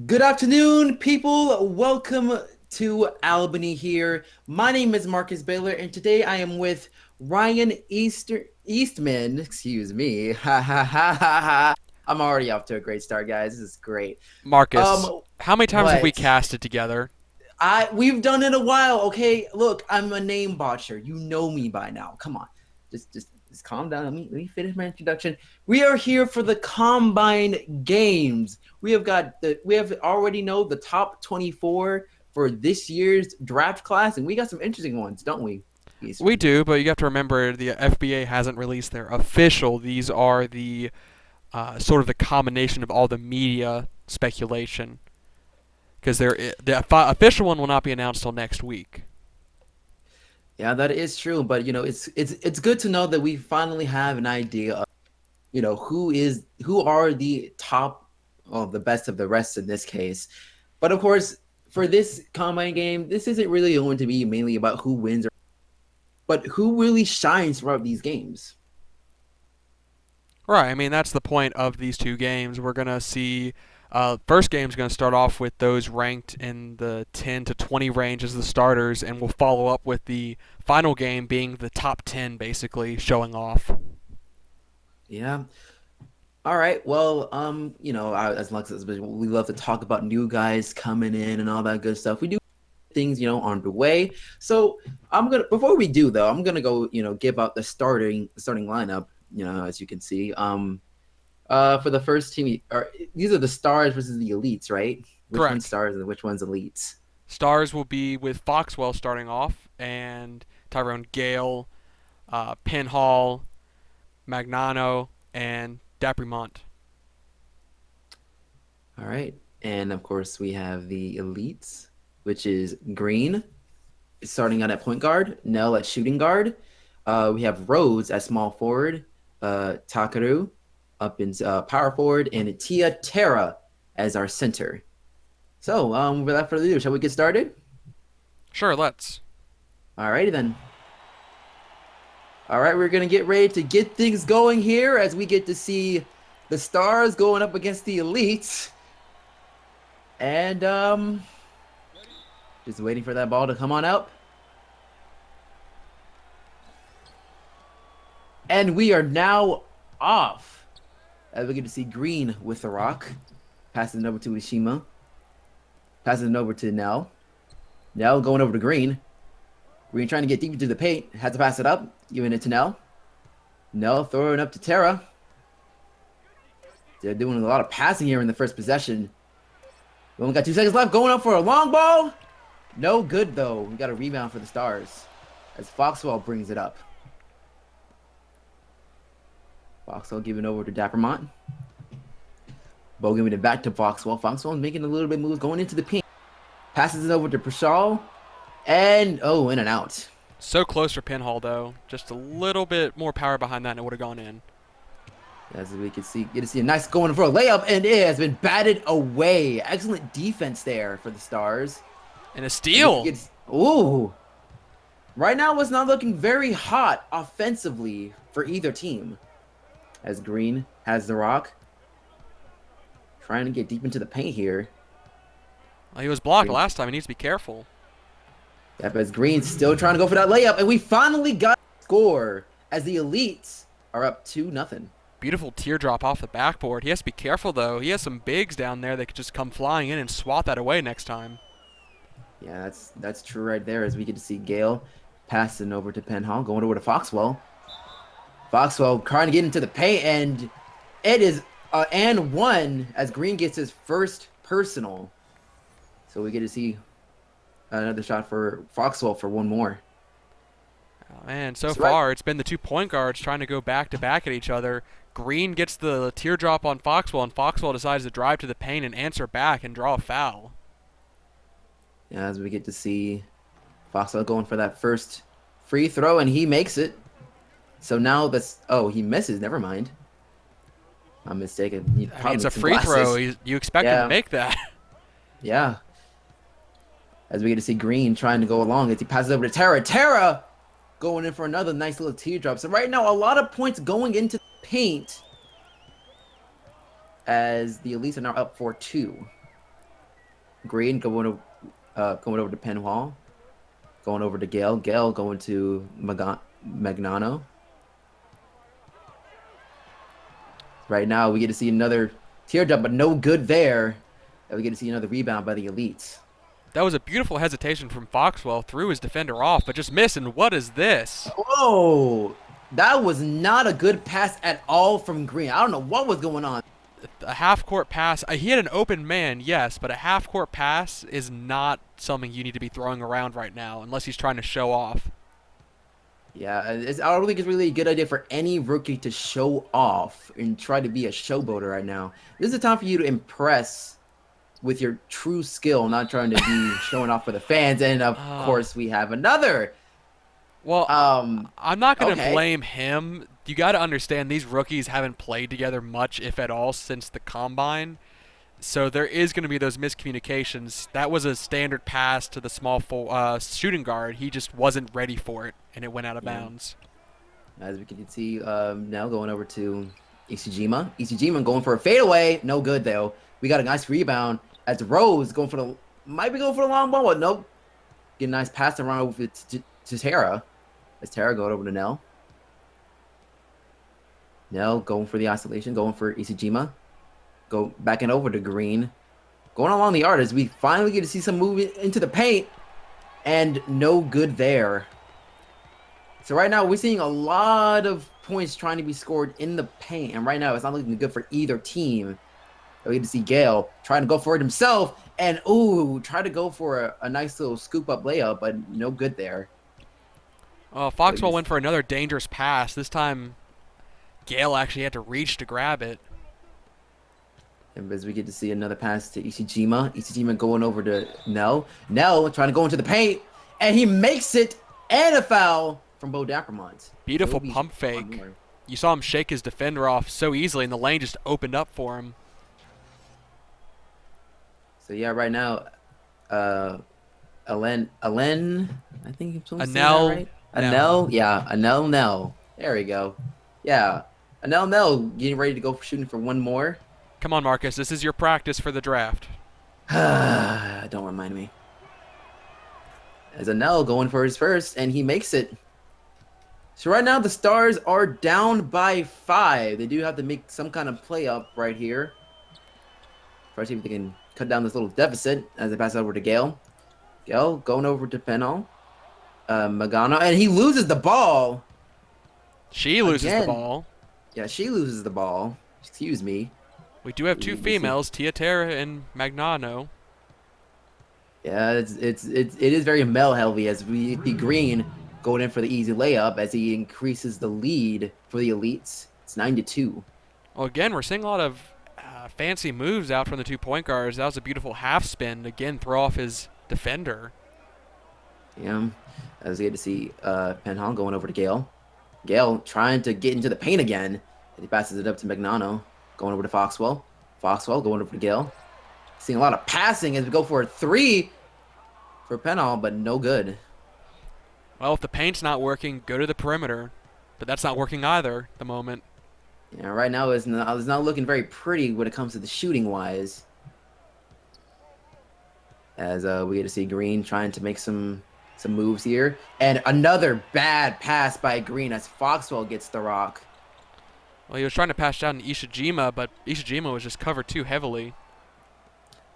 Good afternoon, people. Welcome to Albany here. My name is Marcus Baylor, and today I am with Ryan Eastman. Excuse me. Ha ha ha ha ha. I'm already off to a great start, guys. This is great. Marcus, Um, how many times have we what? casted together? We've done it a while. Okay, look, I'm a name botcher. You know me by now. Come on, just calm down. Let me finish my introduction. We are here for the Combine Games. We have already know the top 24 for this year's draft class, and we got some interesting ones, don't we, We Eastman? do, but you have to remember the FBA hasn't released their official. These are the sort of the combination of all the media speculation because official one will not be announced till next week. Yeah, that is true. But it's good to know that we finally have an idea of who are the top, well, the best of the rest in this case. But of course, for this combine game, this isn't really going to be mainly about who wins, but who really shines throughout these games. Right. I mean, that's the point of these two games. We're gonna see. First game's going to start off with those ranked in the 10 to 20 range as the starters, and we'll follow up with the final game being the top 10, basically showing off. Yeah. All right. Well, as much as we love to talk about new guys coming in and all that good stuff, we do things, on the way. So before we do though, I'm gonna go, give out the starting lineup. As you can see, for the first team, these are the stars versus the elites, right? Which one's Correct. stars and which one's elites? Stars will be with Foxwell starting off, and Tyrone Gale, Pinhall, Magnano, and Daprimont. All right, and of course we have the elites, which is Green starting out at point guard, Nell at shooting guard. We have Rhodes at small forward, Takaru up in power forward, and Tia Terra as our center. So, without further ado, shall we get started? Sure, let's. Alrighty then. All right, we're gonna get ready to get things going here as we get to see the stars going up against the elites, and just waiting for that ball to come on up. And we are now off. As we get to see Green with the rock, passing it over to Ishima, passing it over to Nell. Nell going over to Green. Green trying to get deep into the paint, has to pass it up, giving it to Nell. Nell throwing up to Terra. They're doing a lot of passing here in the first possession. We only got 2 seconds left. Going up for a long ball. No good, though. We got a rebound for the Stars as Foxwell brings it up. Foxwell giving over to Dappermont. Bo giving it back to Foxwell. Foxwell making a little bit of moves going into the paint. Passes it over to Prashal. And, in and out. So close for Pinhall, though. Just a little bit more power behind that, and it would have gone in. As we can see, get to see a nice going for a layup, and it has been batted away. Excellent defense there for the Stars. And a steal. Ooh. Right now, it's not looking very hot offensively for either team. As Green has the rock. Trying to get deep into the paint here. Well, he was blocked Green. last time. He needs to be careful. Yep, as Green's still trying to go for that layup, and we finally got a score as the Elites are up 2-0. Beautiful teardrop off the backboard. He has to be careful, though. He has some bigs down there that could just come flying in and swat that away next time. Yeah, that's true right there as we get to see Gale passing over to Penhall, going over to Foxwell. Foxwell trying to get into the paint, and it is and one as Green gets his first personal. So we get to see another shot for Foxwell for one more. Oh, man, so So right, far it's been the 2 point guards trying to go back to back at each other. Green gets the teardrop on Foxwell, and Foxwell decides to drive to the paint and answer back and draw a foul. yeah, as we get to see Foxwell going for that first free throw, and he makes it. So now he misses. Never mind. I'm mistaken. He I mean, probably it's a needs some free throw. glasses. You expect him to Yeah, make that. yeah. As we get to see Green trying to go along as he passes over to Terra. Terra going in for another nice little teardrop. So right now, a lot of points going into the paint as the Elites are now up 4-2. Green going over to Penhall, going over to Gale. Gale going to Magnano. Right now, we get to see another teardrop, but no good there. And we get to see another rebound by the elites. That was a beautiful hesitation from Foxwell. Threw his defender off, but just missed. And what is this? Whoa! That was not a good pass at all from Green. I don't know what was going on. A half court pass. He had an open man, yes, but a half court pass is not something you need to be throwing around right now unless he's trying to show off. Yeah, I don't think it's really a good idea for any rookie to show off and try to be a showboater right now. This is the time for you to impress with your true skill, not trying to be showing off for the fans. And of course, we have another. Well, I'm not going to Okay. blame him. You got to understand these rookies haven't played together much, if at all, since the combine. So there is going to be those miscommunications. That was a standard pass to the small shooting guard. He just wasn't ready for it, and it went out of Yeah. bounds. As we can see, now going over to Ishijima. Ishijima going for a fadeaway. No good, though. We got a nice rebound as Rose might be going for the long ball, but nope. Get a nice pass around over to Tara. As Tara going over to Nell. Nell going for the isolation, going for Ishijima. Go back and over to Green. Going along the artist, we finally get to see some movement into the paint. And no good there. So right now, we're seeing a lot of points trying to be scored in the paint. And right now, it's not looking good for either team. We get to see Gale trying to go for it himself. And, ooh, try to go for a nice little scoop-up layup, but no good there. Foxwell went for another dangerous pass. This time, Gale actually had to reach to grab it. And as we get to see another pass to Ishijima. Ishijima going over to Nell. Nell trying to go into the paint. And he makes it. And a foul from Bo Dappermont. Beautiful pump fake. You saw him shake his defender off so easily, and the lane just opened up for him. So yeah, right now, Alen, I think I'm supposed to say Anel, that right. Anel, yeah, Anel Nell. There we go. Yeah, Anel Nell getting ready to go for shooting for one more. Come on, Marcus. This is your practice for the draft. Don't remind me. As Anel going for his first, and he makes it. So right now the Stars are down by 5. They do have to make some kind of play up right here. First, see if they can cut down this little deficit as they pass it over to Gale. Gale going over to Penal. Magano, and he loses the ball. She loses Again. the ball. Yeah, she loses the ball. Excuse me. We do have two females, Tia Terra and Magnano. Yeah, it is very male heavy as we see Green going in for the easy layup as he increases the lead for the elites. It's 9-2. Well, again, we're seeing a lot of fancy moves out from the 2 point guards. That was a beautiful half spin. Again, throw off his defender. Yeah, as we get to see Penhall going over to Gale. Gale trying to get into the paint again. And he passes it up to Magnano, going over to Foxwell. Foxwell going over to Gale. Seeing a lot of passing as we go for a 3 for Penhall, but no good. Well, if the paint's not working, go to the perimeter. But that's not working either at the moment. Yeah, right now it's not looking very pretty when it comes to the shooting wise. As we get to see Green trying to make some moves here. And another bad pass by Green as Foxwell gets the rock. Well, he was trying to pass down to Ishijima, but Ishijima was just covered too heavily.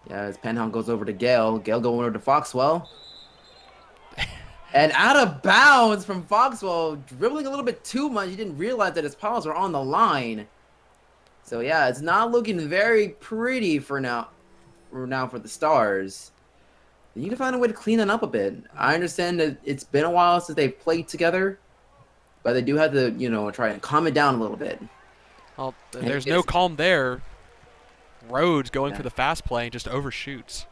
Yeah, as Penhall goes over to Gale. Gale going over to Foxwell. And out of bounds from Foxwell, dribbling a little bit too much. He didn't realize that his paws were on the line. So yeah, it's not looking very pretty for now for the Stars. You need to find a way to clean it up a bit. I understand that it's been a while since they've played together, but they do have to, try and calm it down a little bit. Well, there's no calm there. Rhodes going for the fast play and just overshoots.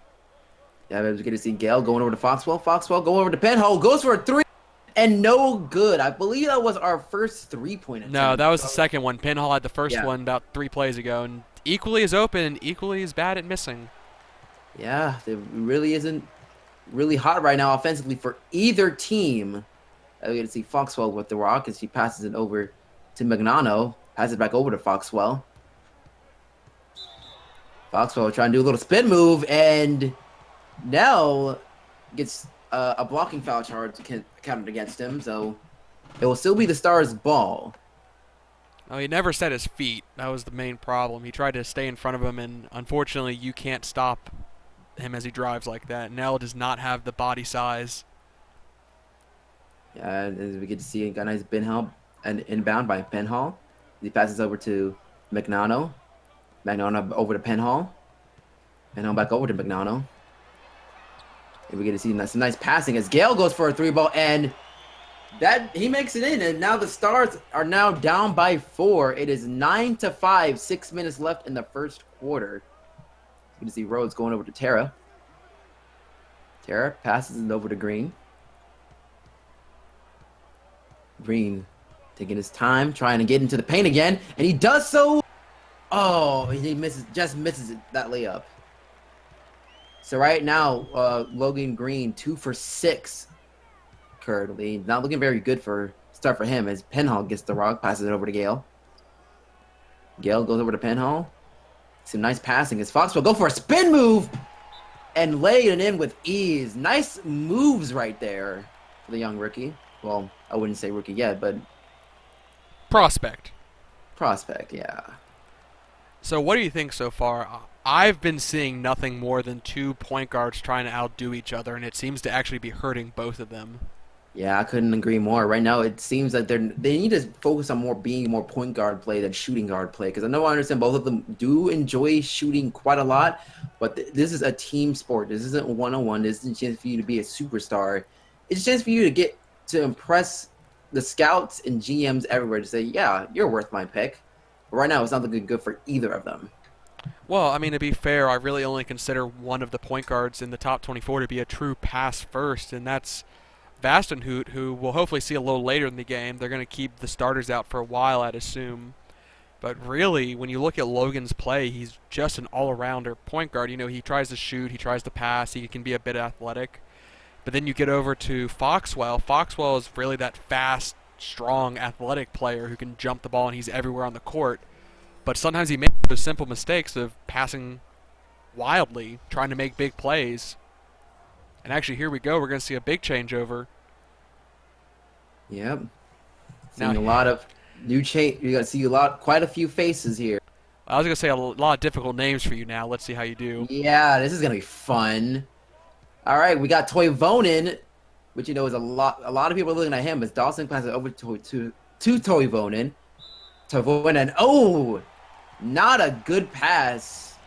Yeah, but we get to see Gale going over to Foxwell. Foxwell going over to Penhole. Goes for a 3 and no good. I believe that was our first 3-point attempt. No, that was the second one. Penhall had the first one about 3 plays ago, and equally as open, equally as bad at missing. Yeah, it really isn't really hot right now offensively for either team. We get to see Foxwell with the rock as he passes it over to Magnano. Passes it back over to Foxwell. Foxwell trying to do a little spin move, and Nell gets a blocking foul charge counted against him, so it will still be the Stars' ball. Oh, he never set his feet. That was the main problem. He tried to stay in front of him, and unfortunately, you can't stop him as he drives like that. Nell does not have the body size. Yeah, as we get to see a nice Benhall and inbound by Penhall. He passes over to McNano. McNano over to Penhall. Penhall back over to McNano. And we get to see some nice passing as Gale goes for a three ball, and that he makes it in. And now the Stars are now down by 4. It is 9-5, 6 minutes left in the first quarter. You can see Rhodes going over to Tara. Tara passes it over to Green. Green taking his time, trying to get into the paint again, and he does so. Oh, he just misses it, that layup. So right now, Logan Green 2 for 6 currently. Not looking very good for start for him as Penhall gets the rock, passes it over to Gale. Gale goes over to Penhall. Some nice passing as Fox will go for a spin move and lay it in with ease. Nice moves right there for the young rookie. Well, I wouldn't say rookie yet, but Prospect. prospect, yeah. So, what do you think so far? I've been seeing nothing more than 2 point guards trying to outdo each other, and it seems to actually be hurting both of them. Yeah, I couldn't agree more. Right now, it seems like they need to focus on being more point guard play than shooting guard play. Because I know I understand both of them do enjoy shooting quite a lot, but this is a team sport. This isn't one-on-one. This isn't a chance for you to be a superstar. It's a chance for you to impress the scouts and GMs everywhere to say, yeah, you're worth my pick. But right now, it's not looking good for either of them. Well, I mean, to be fair, I really only consider one of the point guards in the top 24 to be a true pass first, and that's Vastenhout, who we'll hopefully see a little later in the game. They're going to keep the starters out for a while, I'd assume. But really, when you look at Logan's play, he's just an all-arounder point guard. You know, he tries to shoot, he tries to pass, he can be a bit athletic. But then you get over to Foxwell. Foxwell is really that fast, strong, athletic player who can jump the ball, and he's everywhere on the court. But sometimes he makes those simple mistakes of passing wildly, trying to make big plays. And actually, here we go. We're going to see a big changeover. Yep. Now, Seeing a lot of new change. You got to see quite a few faces here. I was going to say a lot of difficult names for you now. Let's see how you do. Yeah, this is gonna be fun. All right, we got Toivonen, which is a lot. A lot of people are looking at him as Dawson passes over to Toivonen. Toivonen, oh, not a good pass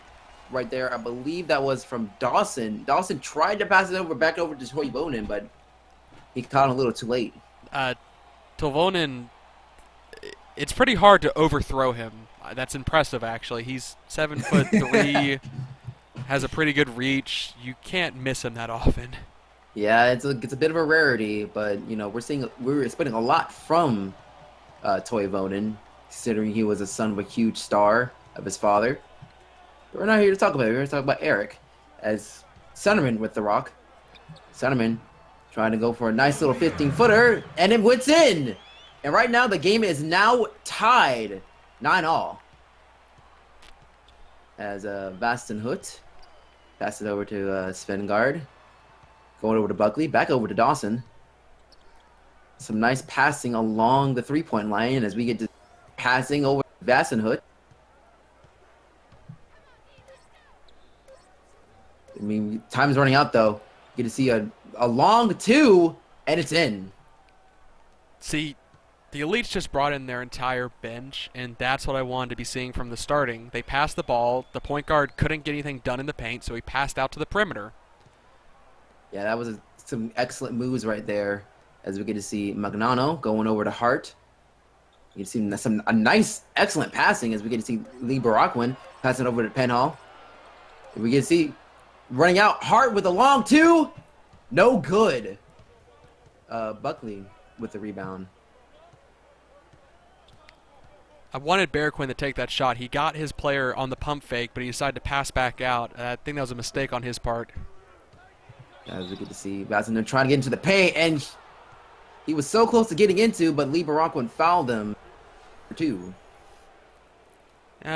right there. I believe that was from Dawson. Dawson tried to pass it back over to Toivonen, but he caught him a little too late. Toivonen, it's pretty hard to overthrow him. That's impressive, actually. He's 7'3", has a pretty good reach. You can't miss him that often. Yeah, it's a bit of a rarity, but we're expecting a lot from Toivonen, considering he was a son of a huge star of his father. But we're not here to talk about it. We're here to talk about Eric as Sonnerman with the rock. Sonnerman trying to go for a nice little 15-footer, and it went in. And right now the game is now tied 9-all. As Vastenhout passes it over to Svengard. Going over to Buckley, back over to Dawson. Some nice passing along the three-point line as we get to passing over to Vastenhout. I mean, time's running out, though. You get to see a long 2, and it's in. See, the Elites just brought in their entire bench, and that's what I wanted to be seeing from the starting. They passed the ball. The point guard couldn't get anything done in the paint, so he passed out to the perimeter. Yeah, that was some excellent moves right there. As we get to see Magnano going over to Hart. You can see a nice, excellent passing as we get to see Lee Baraquin passing over to Penhall. We get to see running out Hart with a long 2. No good. Buckley with the rebound. I wanted Bearquin to take that shot. He got his player on the pump fake, but he decided to pass back out. I think that was a mistake on his part. As we get to see Vassender trying to get into the paint, and he was so close to getting into, but Lee Baraquin fouled him for 2.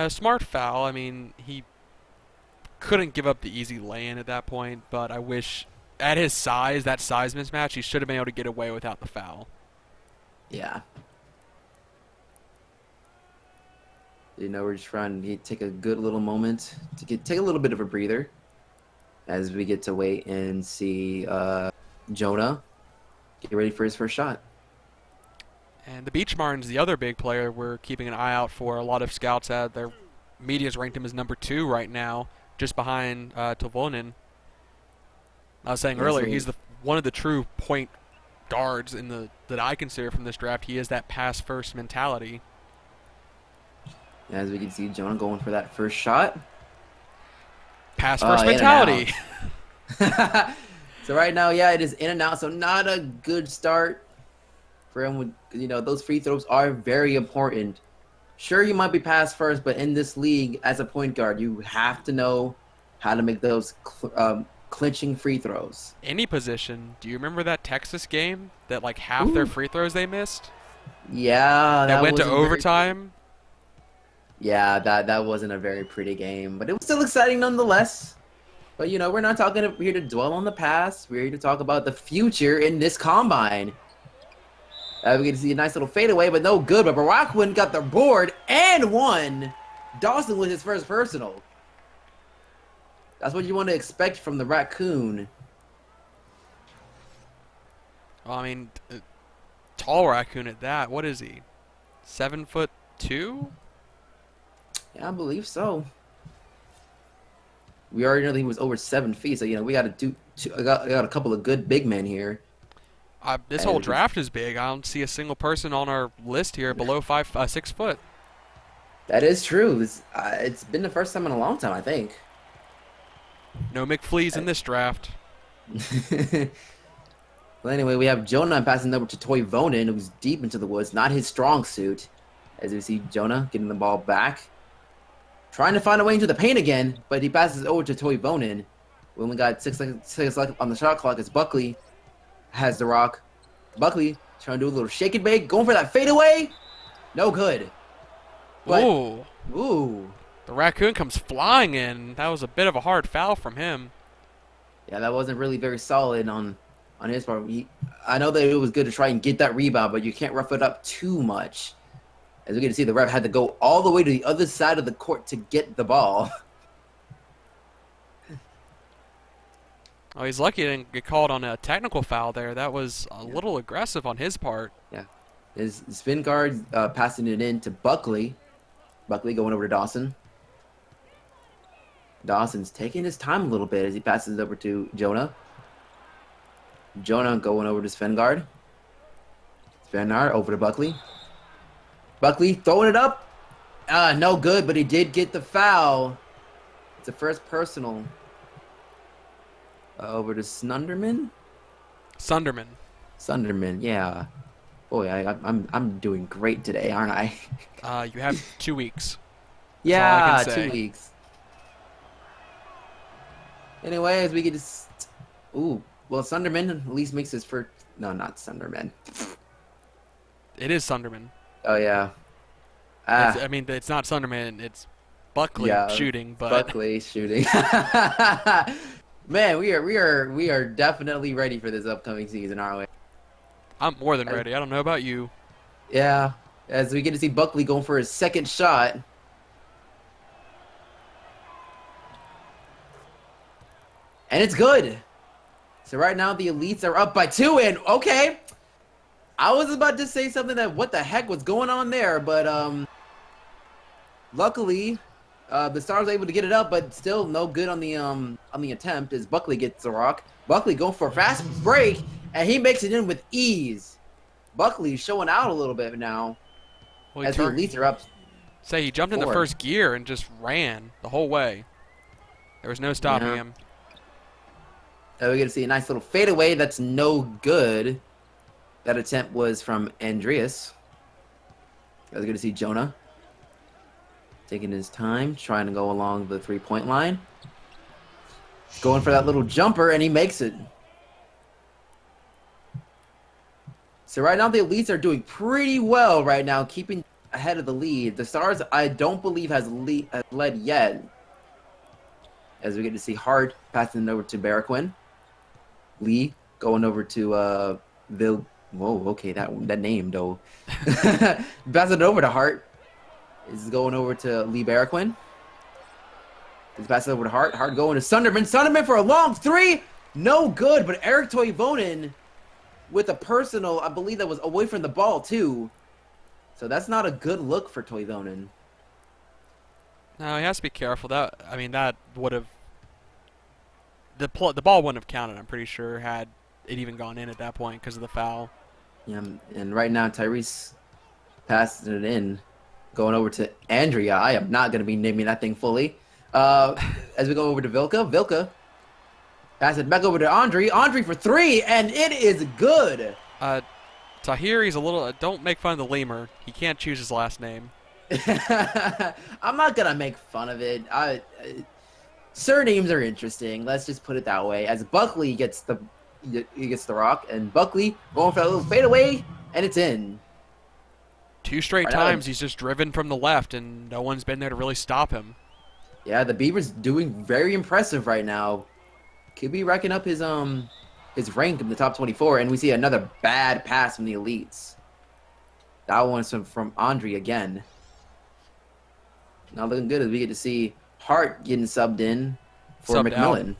Smart foul. I mean, he couldn't give up the easy lay-in at that point, but I wish at his size, that size mismatch, he should have been able to get away without the foul. Yeah. We're just trying to take a good little moment to take a little bit of a breather as we get to wait and see Jonah get ready for his first shot. And the Beach Martins, the other big player we're keeping an eye out for. A lot of scouts had their media's ranked him as number 2 right now, just behind Tavonen. I was saying earlier, he's one of the true point guards that I consider from this draft. He has that pass first mentality. As we can see, Jonah going for that first shot. Pass first mentality. So right now, yeah, it is in and out. So not a good start for him. Those free throws are very important. Sure, you might be pass first, but in this league, as a point guard, you have to know how to make those clinching free throws. Any position. Do you remember that Texas game that like half their free throws they missed? Yeah, that went to overtime. Yeah, that wasn't a very pretty game, but it was still exciting nonetheless. But we're not here to dwell on the past. We're here to talk about the future in this combine. We get to see a nice little fadeaway, but no good. But Barackwood got the board and won. Dawson with his first personal. That's what you want to expect from the Raccoon. Well, I mean, tall Raccoon at that. What is he? 7'2"? Yeah, I believe so. We already know that he was over 7 feet, so we got to do. I got a couple of good big men here. This whole draft is big. I don't see a single person on our list here below 6 foot. That is true. It's been the first time in a long time, I think. No McFleas in this draft. Well, anyway, we have Jonah passing over to Toy Vonin, who's deep into the woods. Not his strong suit. As we see Jonah getting the ball back. Trying to find a way into the paint again, but he passes over to Toy Vonin. We only got 6 seconds left on the shot clock as Buckley has the rock. Buckley trying to do a little shake and bake, going for that fadeaway. No good. But, ooh. The Raccoon comes flying in. That was a bit of a hard foul from him. Yeah, that wasn't really very solid on his part. I know that it was good to try and get that rebound, but you can't rough it up too much. As we get to see, the ref had to go all the way to the other side of the court to get the ball. Oh, he's lucky he didn't get called on a technical foul there. That was a little aggressive on his part. Yeah. His spin guard passing it in to Buckley. Buckley going over to Dawson. Dawson's taking his time a little bit as he passes it over to Jonah. Jonah going over to Svengard. Svengard over to Buckley. Buckley throwing it up. No good, but he did get the foul. It's a first personal. Over to Sunderman. Sunderman, yeah. Boy, I'm doing great today, aren't I? You have 2 weeks. Yeah, all I can say. 2 weeks. Anyway, as we get to... well, Sunderman at least makes his first... No, not Sunderman. It is Sunderman. Oh, yeah. I mean, it's not Sunderman. It's Buckley shooting, but... Buckley shooting. Man, we are definitely ready for this upcoming season, aren't we? I'm more than ready. I don't know about you. Yeah, as we get to see Buckley going for his second shot. And it's good. So right now the Elites are up by 2, and okay. I was about to say something that what the heck was going on there, but luckily the Stars are able to get it up, but still no good on the attempt as Buckley gets the rock. Buckley going for a fast break, and he makes it in with ease. Buckley showing out a little bit now as the Elites are up. Say he jumped into first gear and just ran the whole way. There was no stopping him. We get to see a nice little fadeaway that's no good. That attempt was from Andreas. I was good to see Jonah taking his time, trying to go along the three-point line. Going for that little jumper, and he makes it. So right now the Elites are doing pretty well right now, keeping ahead of the lead. The Stars, I don't believe, has led yet. as we get to see Hart passing it over to Barraquin. Lee going over to Vil. Whoa, okay, that name though. Passing it over to Hart. Is going over to Lee Barraquin. He's passing over to Hart. Hart going to Sunderman. Sunderman for a long three. No good, but Eric Toivonen with a personal, I believe that was away from the ball too. So that's not a good look for Toivonen. No, he has to be careful. That would have the ball wouldn't have counted. I'm pretty sure had it even gone in at that point because of the foul. Yeah, and right now Tyrese passing it in, going over to Andrea. I am not going to be naming that thing fully. As we go over to Vilka. Vilka pass it back over to Andre. Andre for three, and it is good. Tahiri's a little. Don't make fun of the lemur. He can't choose his last name. I'm not gonna make fun of it. Surnames are interesting. Let's just put it that way. As Buckley gets the rock, and Buckley going for a little fadeaway, and it's in. Two straight Right times now, he's just driven from the left, and no one's been there to really stop him. yeah, the Beavers doing very impressive right now. Could be racking up his rank in the top 24, and we see another bad pass from the elites. That one's from Andre again. Not looking good as we get to see Hart getting subbed in for Subbed out. McMillan.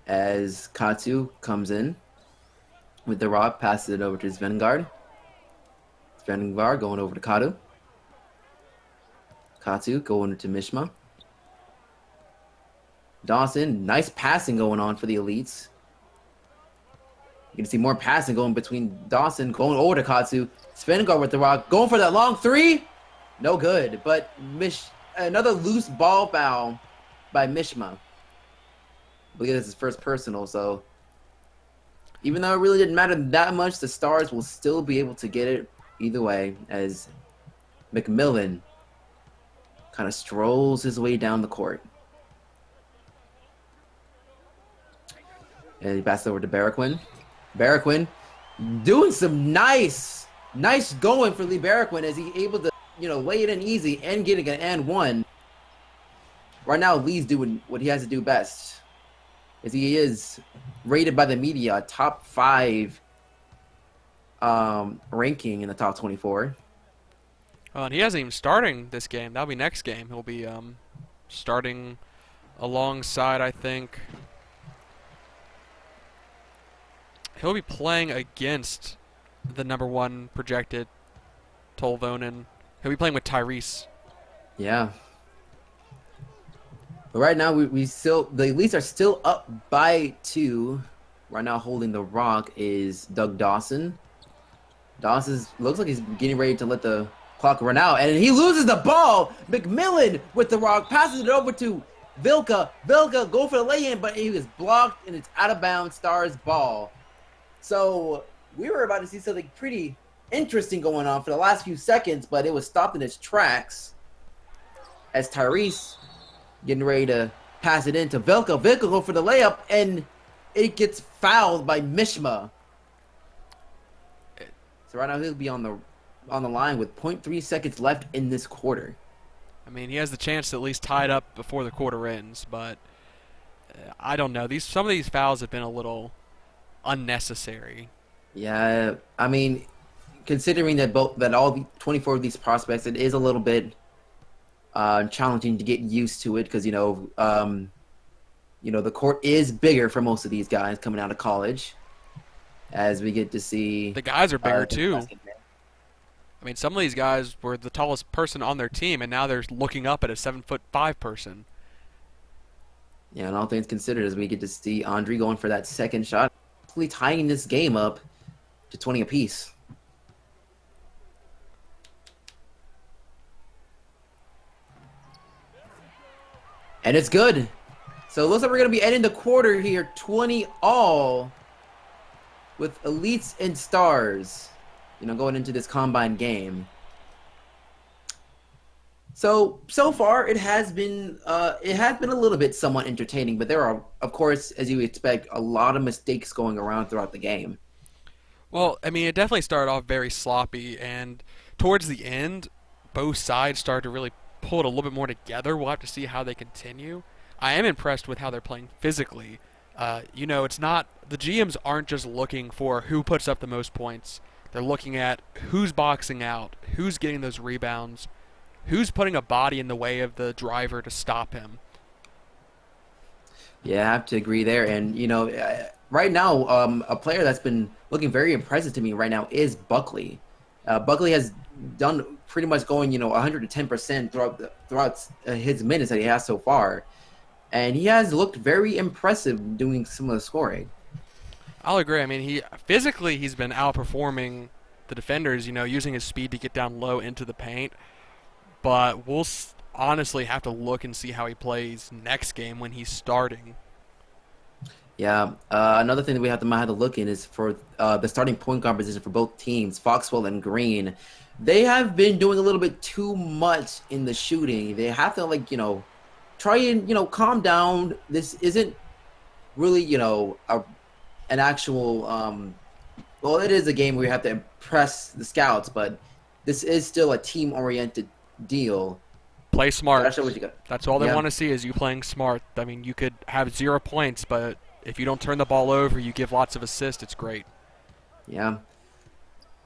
As Katsu comes in with the rock, passes it over to Svengard. Svengard going over to Katu. Katsu going to Mishma. Dawson, nice passing going on for the elites. You can see more passing going between Dawson, going over to Katsu. Svengard with the rock, going for that long three. No good, but another loose ball foul by Mishma. I believe this is first personal, so even though it really didn't matter that much, the Stars will still be able to get it either way, as McMillan kind of strolls his way down the court. And he passes over to Barraquin. Barraquin doing some nice going for Lee Barraquin as he able to, lay it in easy and getting an and one. Right now, Lee's doing what he has to do best, as he is rated by the media top 5 ranking in the top 24. And he hasn't even starting this game. That'll be next game. He'll be starting alongside, I think. He'll be playing against the number 1 projected Tolvonen. He'll be playing with Tyrese. Yeah. But right now, the elites are still up by 2. Right now, holding the rock is Doug Dawson. Dawson looks like he's getting ready to let the clock run out, and he loses the ball. McMillan with the rock passes it over to Vilka. Vilka go for the lay-in, but he was blocked, and it's out of bounds. Stars ball. So we were about to see something pretty interesting going on for the last few seconds, but it was stopped in its tracks as Tyrese getting ready to pass it in to Vilka. Vilka go for the layup, and it gets fouled by Mishma. So right now he'll be on the line with 0.3 seconds left in this quarter. I mean, he has the chance to at least tie it up before the quarter ends, but I don't know. Some of these fouls have been a little unnecessary. Yeah, I mean, considering that all 24 of these prospects, it is a little bit challenging to get used to it because the court is bigger for most of these guys coming out of college. As we get to see, the guys are bigger too. I mean, some of these guys were the tallest person on their team, and now they're looking up at a 7'5" person. Yeah, and all things considered, as we get to see Andre going for that second shot, tying this game up to 20 apiece. And it's good. So it looks like we're going to be ending the quarter here 20 all with elites and stars, going into this combine game. So far it has been a little bit somewhat entertaining, but there are, of course, as you expect, a lot of mistakes going around throughout the game. Well, I mean, it definitely started off very sloppy, and towards the end, both sides start to really pull it a little bit more together. We'll have to see how they continue. I am impressed with how they're playing physically. It's not the GMs aren't just looking for who puts up the most points. They're looking at who's boxing out, who's getting those rebounds, who's putting a body in the way of the driver to stop him. Yeah, I have to agree there. And right now, a player that's been looking very impressive to me right now is Buckley. Buckley has done pretty much going 110% throughout his minutes that he has so far, and he has looked very impressive doing some of the scoring. I'll agree. I mean, he's been outperforming the defenders. Using his speed to get down low into the paint. But we'll honestly have to look and see how he plays next game when he's starting. Yeah. Another thing that we might have to look in is for the starting point guard position for both teams, Foxwell and Green. They have been doing a little bit too much in the shooting. They have to try and calm down. This isn't really an actual well, it is a game where you have to impress the scouts, but this is still a team oriented deal. Play smart. Show what you got. That's all they Yeah. want to see is you playing smart. I mean, you could have 0 points, but if you don't turn the ball over, you give lots of assists, it's great. Yeah.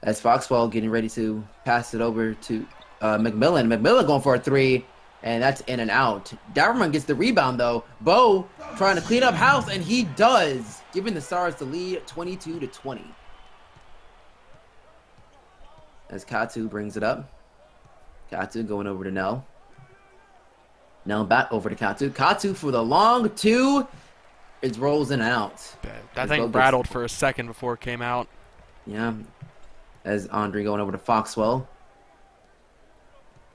As Foxwell getting ready to pass it over to McMillan. McMillan going for a three, and that's in and out. Dapperman gets the rebound, though. Bo trying to clean up house, and he does, giving the Stars the lead 22-20. As Katu brings it up. Katu going over to Nell. Nell back over to Katu. Katu for the long two. It rolls in and out. That thing rattled for a second before it came out. Yeah. As Andre going over to Foxwell.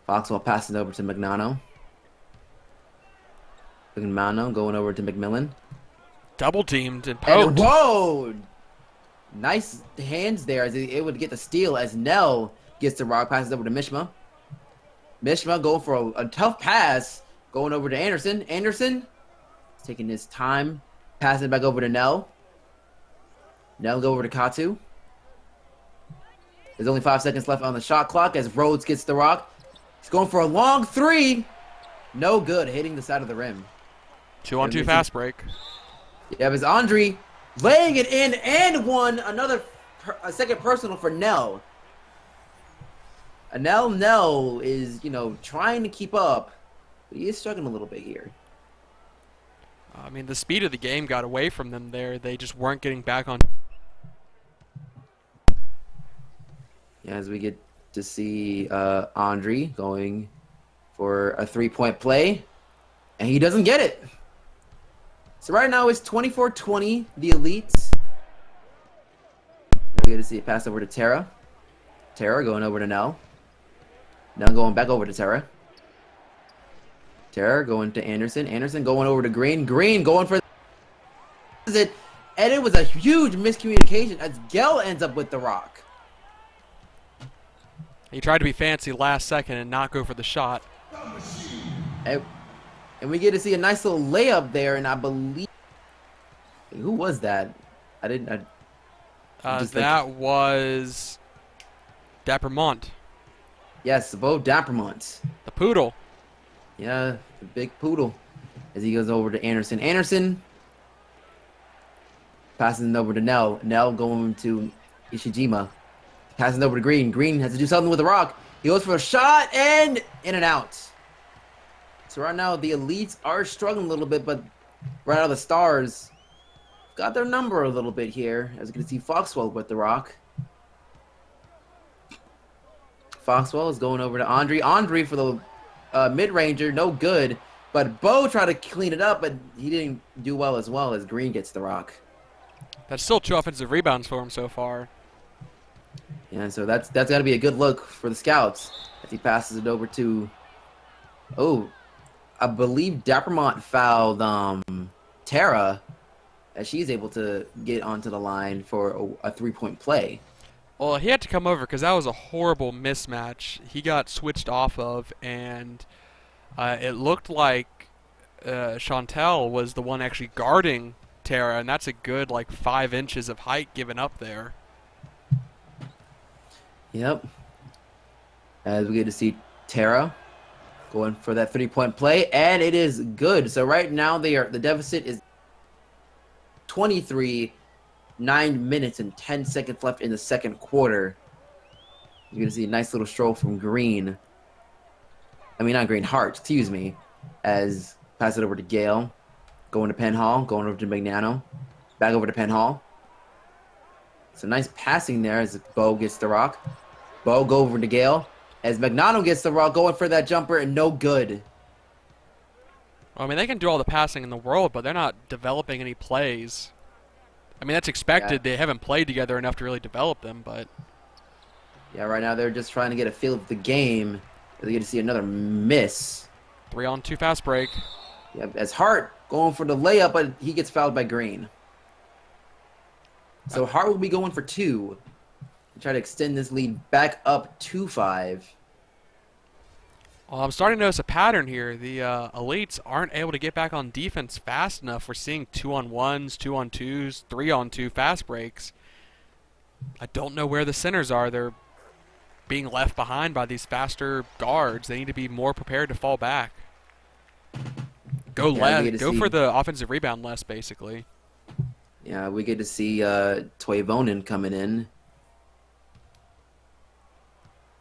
Foxwell passing over to Magnano. Magnano going over to McMillan. Double teamed and And poked. whoa! Nice hands there as he able to get the steal as Nell gets the rock, passes over to Mishma. Mishma going for a tough pass, going over to Anderson. Anderson is taking his time, passing it back over to Nell. Nell go over to Katu. There's only 5 seconds left on the shot clock as Rhodes gets the rock. He's going for a long three. No good, hitting the side of the rim. 2-on-2 fast break. Yeah, it's Andre laying it in and one. A second personal for Nell. Nell is, trying to keep up, but he is struggling a little bit here. I mean, the speed of the game got away from them there. They just weren't getting back on. Yeah, as we get to see Andre going for a three-point play, and he doesn't get it. So right now it's 24-20, the Elites. We get to see it pass over to Tara. Tara going over to Nell. Nell going back over to Tara. Tara going to Anderson. Anderson going over to Green. Green going for it. And it was a huge miscommunication as Gell ends up with the rock. He tried to be fancy last second and not go for the shot. And we get to see a nice little layup there, and I believe... Who was that? That was Dappermont, Yes, Bo Dappermont. the poodle. Yeah, the big poodle. As he goes over to Anderson. Anderson passing it over to Nell. Nell going to Ishijima. Passing it over to Green. Green has to do something with the rock. He goes for a shot, and in and out. So right now, the Elites are struggling a little bit, but right now the Stars got their number a little bit here. As you can see, Foxwell with the rock. Foxwell is going over to Andre. Andre for the mid-ranger, no good. But Bo tried to clean it up, but he didn't do well as Green gets the rock. That's still 2 offensive rebounds for him so far. Yeah, so that's got to be a good look for the Scouts as he passes it over to... Oh, I believe Dappermont fouled Tara as she's able to get onto the line for a three-point play. Well, he had to come over because that was a horrible mismatch. He got switched off of, and it looked like Chantel was the one actually guarding Tara, and that's a good 5 inches of height given up there. Yep. As we get to see Tara going for that 3-point play, and it is good. So right now the deficit is 23, 9 minutes and 10 seconds left in the second quarter. You're gonna see a nice little stroll from Green. I mean, not Green, Hart, excuse me, as pass it over to Gale. Going to Penhall, going over to Magnano. Back over to Penhall. So nice passing there as Bo gets the rock. Bo go over to Gale. As Magnano gets the rock, going for that jumper, and no good. Well, I mean, they can do all the passing in the world, but they're not developing any plays. I mean, that's expected. Yeah. They haven't played together enough to really develop them, but Yeah, right now they're just trying to get a feel of the game. They get to see another miss. 3-on-2 fast break. Yeah, as Hart going for the layup, but he gets fouled by Green. So Hart will be going for 2. Try to extend this lead back up to 5. Well, I'm starting to notice a pattern here. The elites aren't able to get back on defense fast enough. We're seeing 2-on-1s, 2-on-2s, 3-on-2 fast breaks. I don't know where the centers are. They're being left behind by these faster guards. They need to be more prepared to fall back. Go for the offensive rebound less, basically. Yeah, we get to see Toivonen coming in.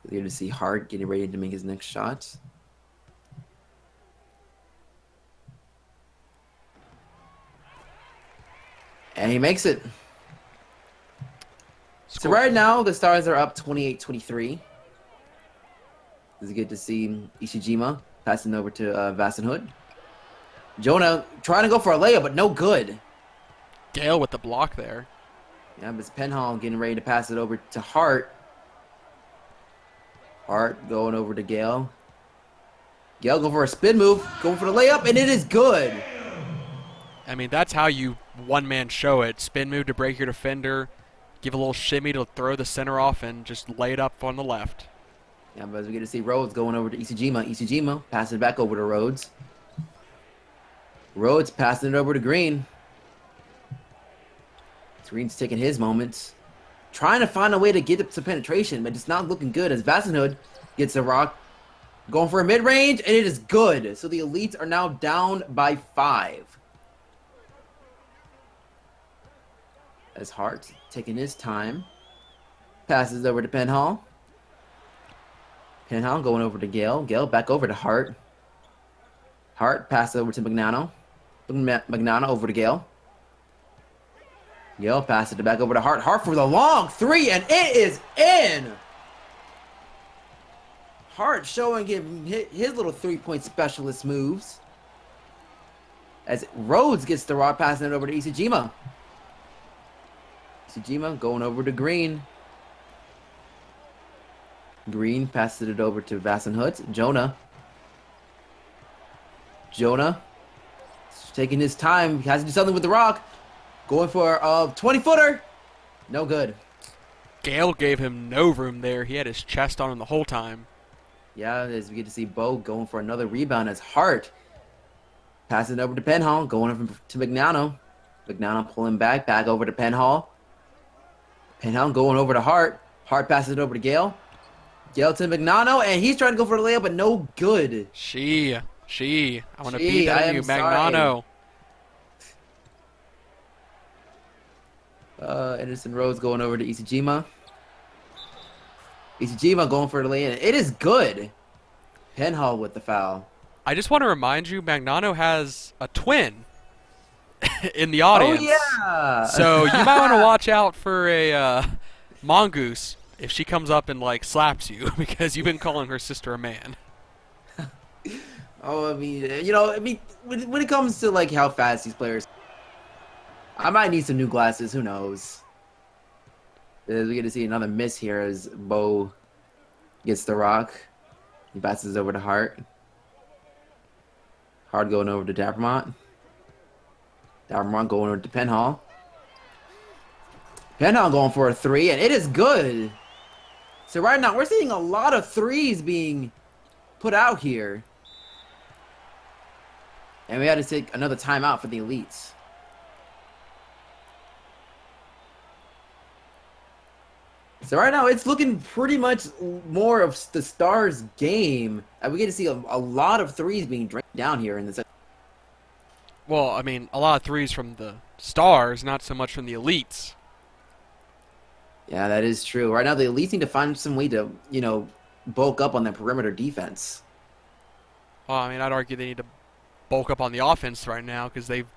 We get to see Hart getting ready to make his next shot. And he makes it. So right now, the Stars are up 28-23. It's good to see Ishijima passing over to Vassenhood. Jonah trying to go for a layup, but no good. Gale with the block there. Yeah, but it's Penhall getting ready to pass it over to Hart. Hart going over to Gale. Gale going for a spin move, going for the layup, and it is good. I mean, that's how you one-man show it. Spin move to break your defender, give a little shimmy to throw the center off, and just lay it up on the left. Yeah, but as we get to see Rhodes going over to Ishijima. Ishijima passing it back over to Rhodes. Rhodes passing it over to Green. Green's taking his moments. Trying to find a way to get some penetration, but it's not looking good as Vassenhood gets a rock. Going for a mid-range, and it is good. So the Elites are now down by 5. As Hart taking his time. Passes over to Penhall. Penhall going over to Gale. Gale back over to Hart. Hart passes over to Magnano. Magnano over to Gale. Gale passes it back over to Hart. Hart for the long 3, and it is in! Hart showing him his little 3-point specialist moves. As Rhodes gets the rock, passing it over to Ishijima. Ishijima going over to Green. Green passes it over to Vassenhood. Jonah taking his time. He has to do something with the rock. Going for a 20-footer. No good. Gale gave him no room there. He had his chest on him the whole time. Yeah, as we get to see Bo going for another rebound as Hart passing it over to Penhall. Going over to Magnano. Magnano pulling back over to Penhall. Penhall going over to Hart. Hart passes it over to Gale. Gale to Magnano, and he's trying to go for the layup, but no good. I want to beat that on you, Magnano. Anderson Rhodes going over to Ishijima. Ishijima going for the lay-in. It is good. Penhall with the foul. I just want to remind you, Magnano has a twin in the audience. Oh, yeah. So you might want to watch out for a mongoose if she comes up and, like, slaps you because you've been calling her sister a man. Oh, I mean, when it comes to, like, how fast these players, I might need some new glasses. Who knows? We get to see another miss here as Bo gets the rock. He passes over to Hart. Hart going over to Dappermont. Dappermont going over to Penhall. Penhall going for a 3, and it is good. So right now, we're seeing a lot of 3s being put out here. And we had to take another timeout for the Elites. So right now it's looking pretty much more of the Stars' game. We get to see a lot of threes being drained down here in this. Well, I mean, a lot of threes from the stars, not so much from the elites. Yeah, that is true. Right now they at least need to find some way to, bulk up on the perimeter defense. Well, I mean, I'd argue they need to bulk up on the offense right now because they've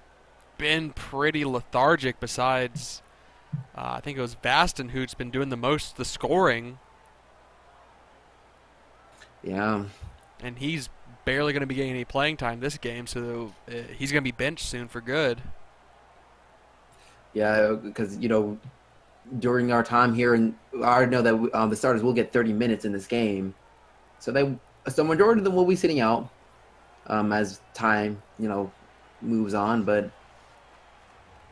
been pretty lethargic. Besides, I think it was Baston who's been doing the most the scoring, Yeah. and he's barely going to be getting any playing time this game, so he's going to be benched soon for good. Yeah, because during our time here, and I already know that the starters will get 30 minutes in this game, so majority of them will be sitting out as time moves on. But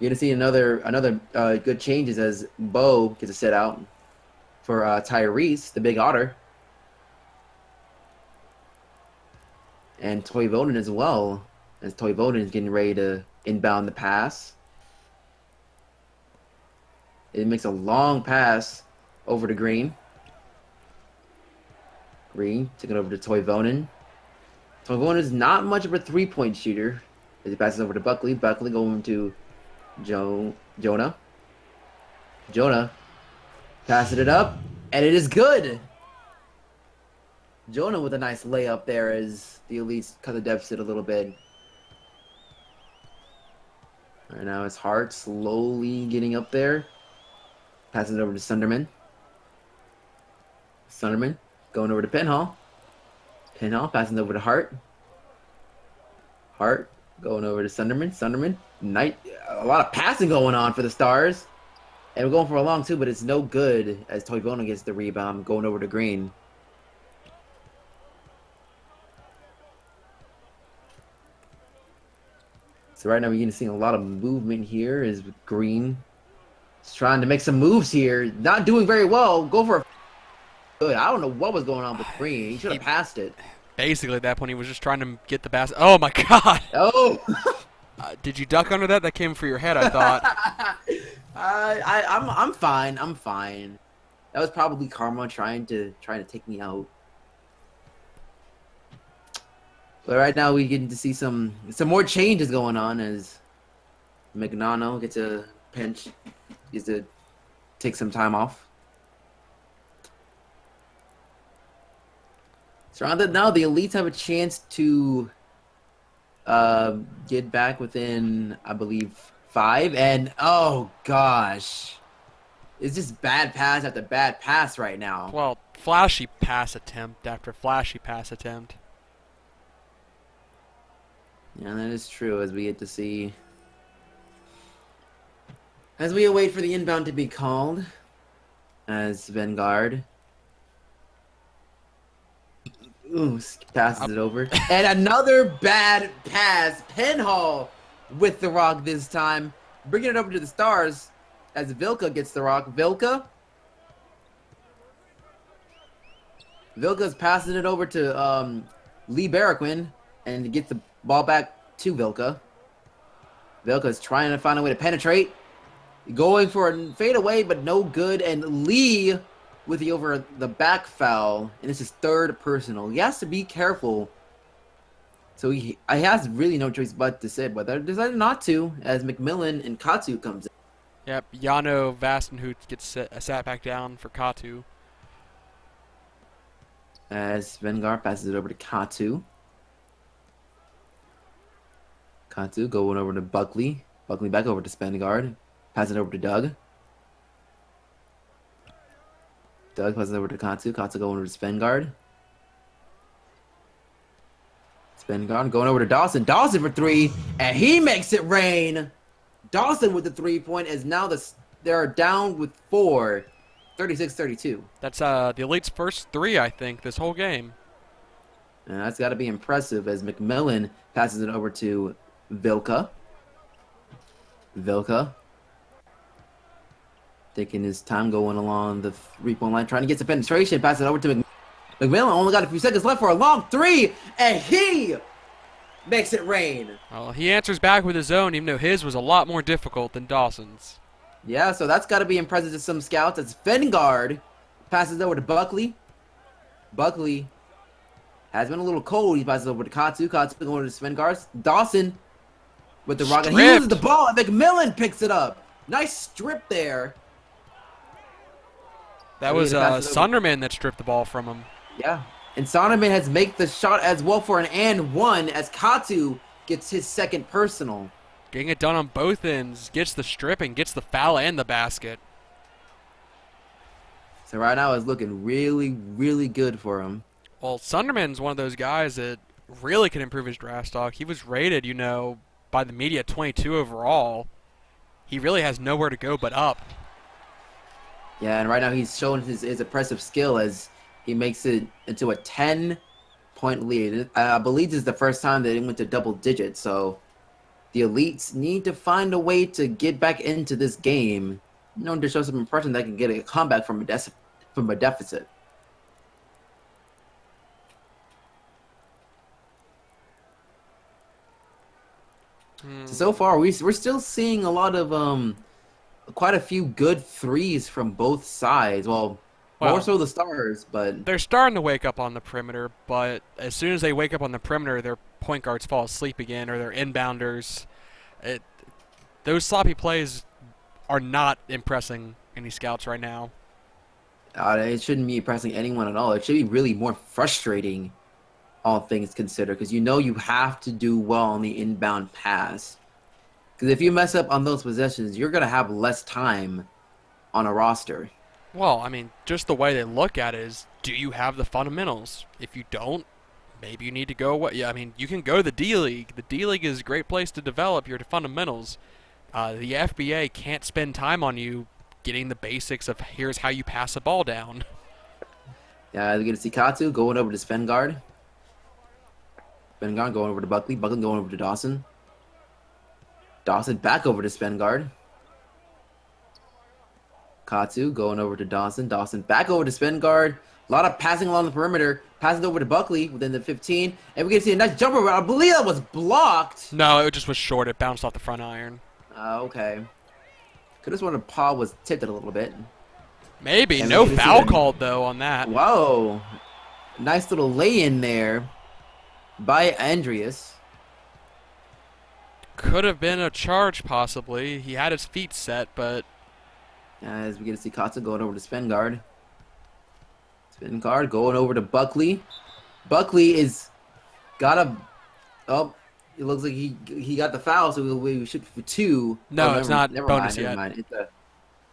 you're gonna see another good changes as Bo gets a sit out for Tyrese, the big otter, and Toivonen as well, as Toivonen is getting ready to inbound the pass. It makes a long pass over to Green. Green taking it over to Toivonen. Toivonen is not much of a three-point shooter as he passes over to Buckley. Buckley going to Jonah. Jonah passing it up, and it is good. Jonah with a nice layup there as the Elites cut the deficit a little bit. Right now it's Hart slowly getting up there. Passes it over to Sunderman. Sunderman going over to Penhall. Penhall passing over to Hart. Hart going over to Sunderman. Sunderman. A lot of passing going on for the Stars. And we're going for a long two, but it's no good as Toivonen gets the rebound going over to Green. So right now we're going to see a lot of movement here as Green is trying to make some moves here. Not doing very well. Go for a good. I don't know what was going on with Green. He should have passed it. Basically, at that point, he was just trying to get the basket. Oh my God! Oh! Did you duck under that? That came for your head, I thought. I'm fine. I'm fine. That was probably karma trying to take me out. But right now we get to see some more changes going on as McNano gets a pinch, gets to take some time off. So now the Elites have a chance to get back within, I believe, 5. And oh gosh, it's just bad pass after bad pass right now. Well, flashy pass attempt after flashy pass attempt. Yeah, that is true. As we get to see, as we await for the inbound to be called, as Vanguard. Ooh, passes it over. And another bad pass. Penhall with the rock this time. Bringing it over to the Stars as Vilka gets the rock. Vilka's passing it over to Lee Barraquin and gets the ball back to Vilka. Vilka's trying to find a way to penetrate. Going for a fadeaway, but no good. And Lee with the over the back foul, and it's his third personal. He has to be careful. So he has really no choice but to sit, but they decided not to, as McMillan and Katu comes in. Yep, Jano Vastenhout gets sat back down for Katu. As Vanguard passes it over to Katu. Katu going over to Buckley. Buckley back over to Spangard. Pass it over to Doug. Doug passes over to Katsu. Katsu going over to Spengard. Spengard going over to Dawson. Dawson for 3, and he makes it rain. Dawson with the 3-point as now they're down with 4, 36-32. That's the Elite's first 3, I think, this whole game. And that's got to be impressive as McMillan passes it over to Vilka. Vilka taking his time going along the 3-point line, trying to get some penetration, pass it over to McMillan. Only got a few seconds left for a long 3, and he makes it rain. Well, he answers back with his own, even though his was a lot more difficult than Dawson's. Yeah, so that's got to be impressive to some scouts. It's Vanguard Passes over to Buckley. Buckley has been a little cold. He passes over to Katsu. Katsu going over to Svengars. Dawson with the rock. And he loses the Stripped. ball. And McMillan picks it up. Nice strip there. That And we was get to pass it over. Sunderman that stripped the ball from him. Yeah. And Sonderman has made the shot as well for an and one as Katsu gets his second personal. Getting it done on both ends. Gets the strip and gets the foul and the basket. So right now it's looking really, really good for him. Well, Sunderman's one of those guys that really can improve his draft stock. He was rated, by the media 22 overall. He really has nowhere to go but up. Yeah, and right now he's showing his impressive skill as he makes it into a 10-point lead. I believe this is the first time that he went to double digits, so the elites need to find a way to get back into this game. To show some impression that can get a comeback from a deficit. So far, we're still seeing a lot of quite a few good threes from both sides. Well, more so the Stars, but they're starting to wake up on the perimeter, but as soon as they wake up on the perimeter, their point guards fall asleep again, or their inbounders. Those sloppy plays are not impressing any scouts right now. It shouldn't be impressing anyone at all. It should be really more frustrating, all things considered, because you have to do well on the inbound pass. Because if you mess up on those possessions, you're going to have less time on a roster. Well, just the way they look at it is, do you have the fundamentals? If you don't, maybe you need to go away. Yeah, you can go to the D-League. The D-League is a great place to develop your fundamentals. The FBA can't spend time on you getting the basics of here's how you pass a ball down. Yeah, we're going to see Katsu going over to Svengard. Svengard going over to Buckley. Buckley going over to Dawson. Dawson back over to Svengard. Katsu going over to Dawson. Dawson back over to Svengard. A lot of passing along the perimeter. Passes over to Buckley within the 15. And we can see a nice jumper. I believe that was blocked. No, it just was short. It bounced off the front iron. Okay. Could have sworn the paw was tipped it a little bit. Maybe. And No foul called, though, on that. Whoa. Nice little lay-in there by Andreas. Could have been a charge, possibly. He had his feet set, but... As we get to see Katsu going over to Svengard. Svengard going over to Buckley. Buckley is got a... Oh, it looks like he got the foul, so we shoot for two. No, oh, it's not bonus yet. Never mind.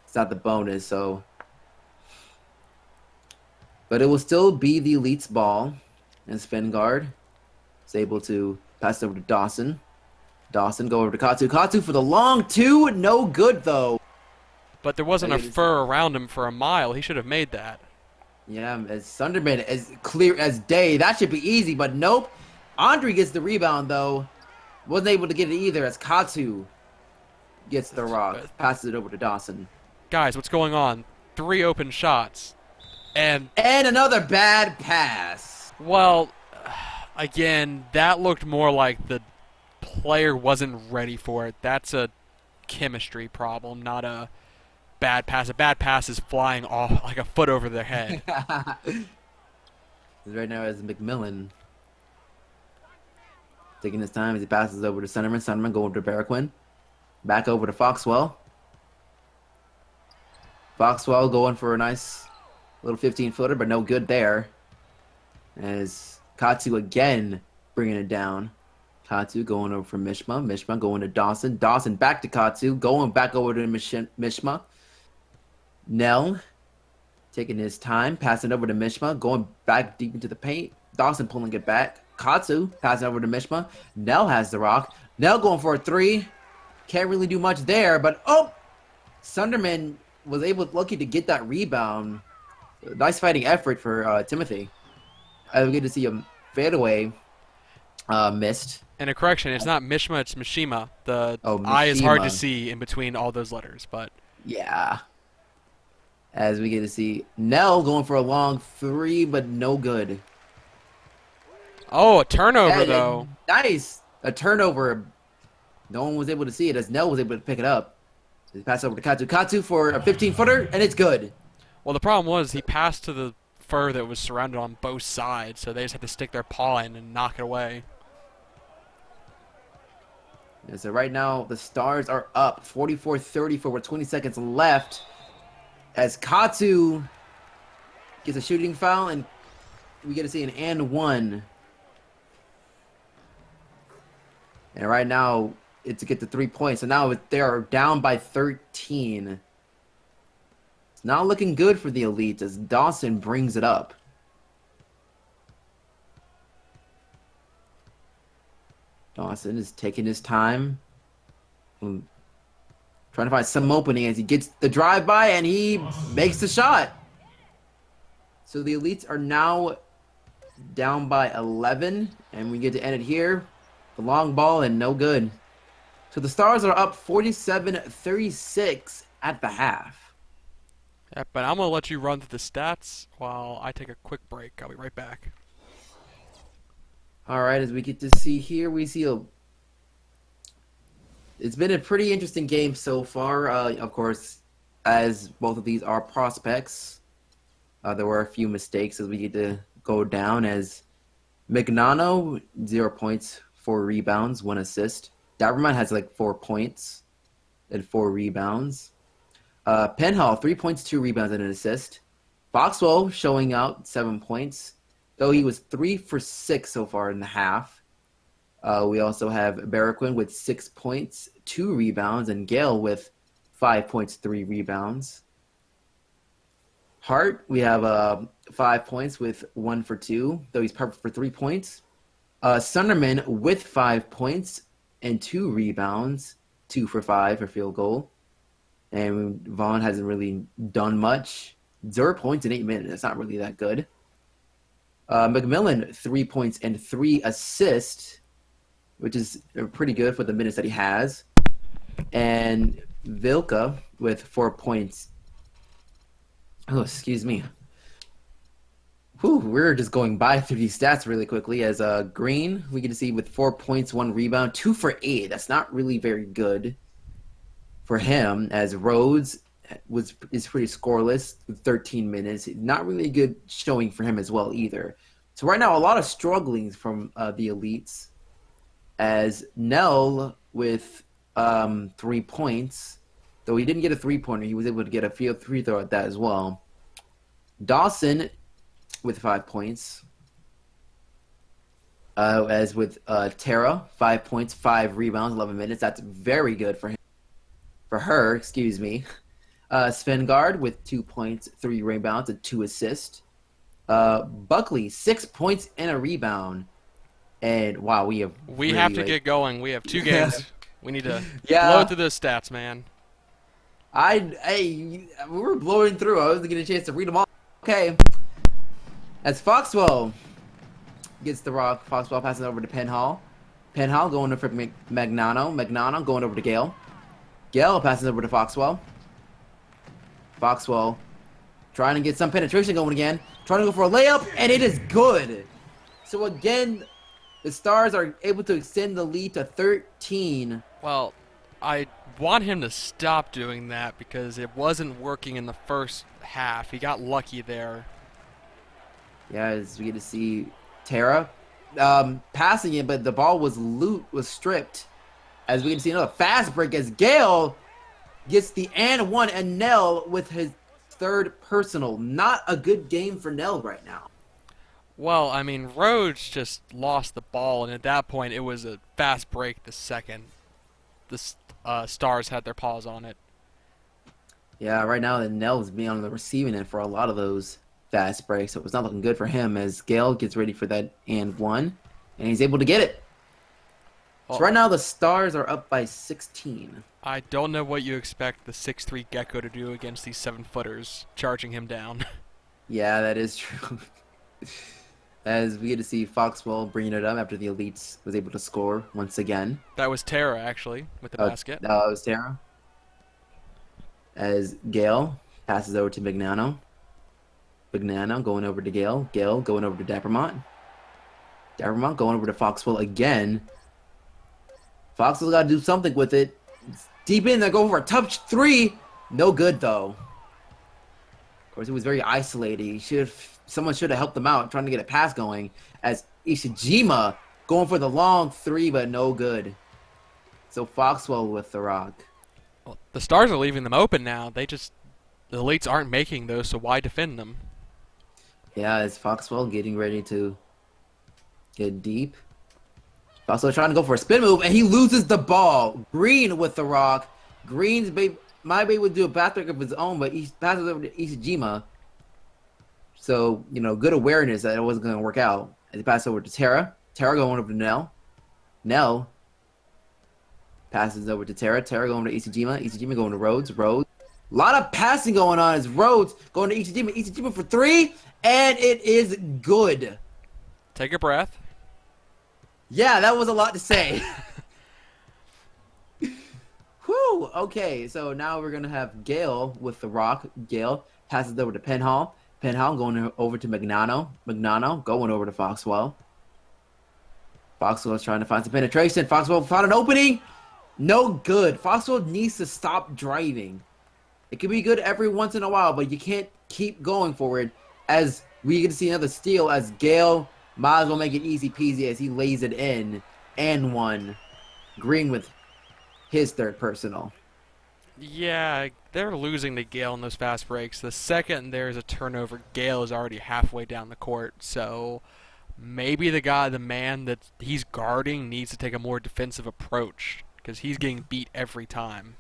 It's not the bonus, so... But it will still be the elite's ball. And Svengard is able to pass it over to Dawson. Dawson go over to Katsu. Katsu for the long two. No good, though. But there wasn't a fur around him for a mile. He should have made that. Yeah, as Sunderman, as clear as day. That should be easy, but nope. Andre gets the rebound, though. Wasn't able to get it either as Katsu gets the rock. Passes it over to Dawson. Guys, what's going on? 3 open shots. And another bad pass. Well, again, that looked more like the player wasn't ready for it. That's a chemistry problem, not a bad pass. A bad pass is flying off like a foot over their head. Right now is McMillan taking his time as he passes over to Sunderman. Sunderman going to Barraquin. Back over to Foxwell. Foxwell going for a nice little 15-footer, but no good there. As Katsu again bringing it down. Katsu going over for Mishma. Mishma going to Dawson. Dawson back to Katsu. Going back over to Mishma. Nell taking his time. Passing over to Mishma. Going back deep into the paint. Dawson pulling it back. Katsu passing over to Mishma. Nell has the rock. Nell going for a 3. Can't really do much there, but Sunderman was lucky to get that rebound. Nice fighting effort for Timothy. I get to see him fadeaway missed. And a correction, it's not Mishma, it's Mishima. The Mishima. I is hard to see in between all those letters, but... Yeah. As we get to see Nell going for a long 3, but no good. Oh, a turnover, though. Nice. A turnover. No one was able to see it as Nell was able to pick it up. He passed over to Katsu. Katsu for a 15-footer, and it's good. Well, the problem was he passed to the fur that was surrounded on both sides, so they just had to stick their paw in and knock it away. Yeah, so right now the Stars are up 44-34 with 20 seconds left as Katsu gets a shooting foul and we get to see an and one. And right now it's to get the 3 points. So now they are down by 13. It's not looking good for the Elites as Dawson brings it up. Dawson is taking his time, trying to find some opening as he gets the drive-by and he makes the shot. So the Elites are now down by 11, and we get to end it here. The long ball and no good. So the Stars are up 47-36 at the half. Yeah, but I'm going to let you run through the stats while I take a quick break. I'll be right back. All right, as we get to see here, we see it's been a pretty interesting game so far. Of course, as both of these are prospects, there were a few mistakes as we get to go down as Magnano, 0 points, 4 rebounds, 1 assist. Daverman has like 4 points and 4 rebounds. Penhall, 3 points, 2 rebounds, and an assist. Foxwell showing out 7 points, though he was 3 for 6 so far in the half. We also have Barraquin with 6 points, 2 rebounds, and Gale with 5 points, 3 rebounds. Hart, we have 5 points with 1 for 2, though he's perfect for 3 points. Sunderman with 5 points and 2 rebounds, 2 for 5 for field goal. And Vaughn hasn't really done much. 0 points in 8 minutes. That's not really that good. McMillan, 3 points and 3 assists, which is pretty good for the minutes that he has. And Vilka with 4 points. Oh, excuse me. Whew, we're just going by through these stats really quickly. As Green, we get to see with 4 points, 1 rebound, 2 for 8. That's not really very good for him. As Rhodes is pretty scoreless with 13 minutes. Not really a good showing for him as well either. So right now, a lot of struggling from the Elites. As Nell with 3 points, though he didn't get a 3-pointer, he was able to get a free throw at that as well. Dawson with 5 points. As with Tara, 5 points, 5 rebounds, 11 minutes. That's very good for him. For her, excuse me. Svengard with 2 points, 3 rebounds, and 2 assists. Buckley, 6 points and a rebound. And wow, we have to get going. We have 2 games. We need to blow through those stats, man. We were blowing through. I wasn't getting a chance to read them all. Okay. As Foxwell gets the rock, Foxwell passes over to Penhall. Penhall going over to Magnano. Magnano going over to Gale. Gale passes over to Foxwell. Foxwell trying to get some penetration going again. Trying to go for a layup, and it is good. So again, the Stars are able to extend the lead to 13. Well, I want him to stop doing that because it wasn't working in the first half. He got lucky there. Yeah, as we get to see Tara passing it, but the ball was stripped. As we can see another fast break as Gale gets the and one, and Nell with his 3rd personal. Not a good game for Nell right now. Well, I mean, Rhodes just lost the ball, and at that point, it was a fast break the second the Stars had their paws on it. Yeah, right now the Nell's being on the receiving end for a lot of those fast breaks, so it was not looking good for him as Gale gets ready for that and one, and he's able to get it. So right now the Stars are up by 16. I don't know what you expect the 6'3" Gecko to do against these 7-footers charging him down. Yeah, that is true. As we get to see Foxwell bringing it up after the Elites was able to score once again. That was Tara, actually, with the basket. No, it was Tara. As Gale passes over to Magnano. Magnano going over to Gale. Gale going over to Dappermont. Dappermont going over to Foxwell again. Foxwell's got to do something with it. It's deep in there, go for a touch 3. No good, though. course, he was very isolated. Someone should have helped him out, trying to get a pass going. As Ishijima going for the long three, but no good. So Foxwell with the rock. Well, the Stars are leaving them open now. The elites aren't making those, so why defend them? Yeah, is Foxwell getting ready to get deep? Foxwell trying to go for a spin move, and he loses the ball. Green with the rock. Green's baby, my baby would do a backtrack of his own, but he passes over to Ishijima. So, good awareness that it wasn't going to work out. And he passes over to Terra. Terra going over to Nell. Nell passes over to Terra. Terra going to Ishijima. Ishijima going to Rhodes. Rhodes. A lot of passing going on as Rhodes going to Ishijima. Ishijima for three. And it is good. Take a breath. Yeah, that was a lot to say. Whew. Okay, so now we're going to have Gale with the rock. Gale passes over to Penhall. Penhall going over to Magnano. Magnano going over to Foxwell. Foxwell is trying to find some penetration. Foxwell found an opening. No good. Foxwell needs to stop driving. It can be good every once in a while, but you can't keep going forward. As we get to see another steal, as Gale might as well make it easy peasy as he lays it in and one. Green with his third personal. Yeah, they're losing to Gale in those fast breaks. The second there's a turnover, Gale is already halfway down the court. So maybe the man that he's guarding needs to take a more defensive approach because he's getting beat every time,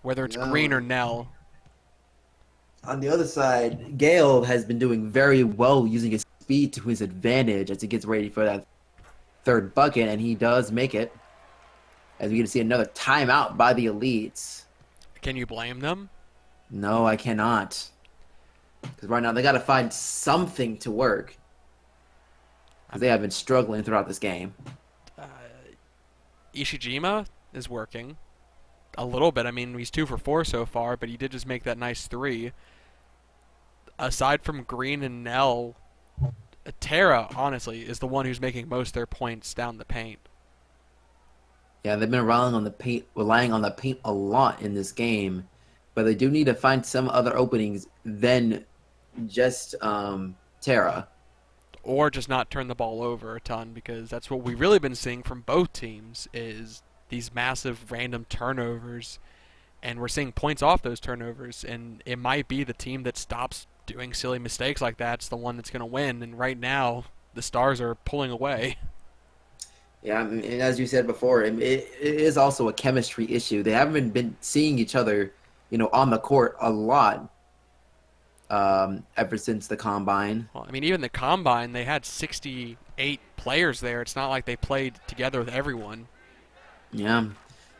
whether it's Green or Nell. On the other side, Gale has been doing very well using his speed to his advantage as he gets ready for that third bucket, and he does make it. As we get to see another timeout by the elites. Can you blame them? No, I cannot. Because right now they got to find something to work. Because they have been struggling throughout this game. Ishijima is working a little bit. I mean, he's 2 for 4 so far, but he did just make that nice 3. Aside from Green and Nell, Terra, honestly, is the one who's making most of their points down the paint. Yeah, they've been relying on the paint a lot in this game, but they do need to find some other openings than just Terra. Or just not turn the ball over a ton, because that's what we've really been seeing from both teams is these massive random turnovers, and we're seeing points off those turnovers, and it might be the team that stops doing silly mistakes like that's the one that's going to win, and right now the Stars are pulling away. Yeah, I mean, and as you said before, it is also a chemistry issue. They haven't been seeing each other, on the court a lot ever since the combine. Well, I mean, even the combine, they had 68 players there. It's not like they played together with everyone. Yeah,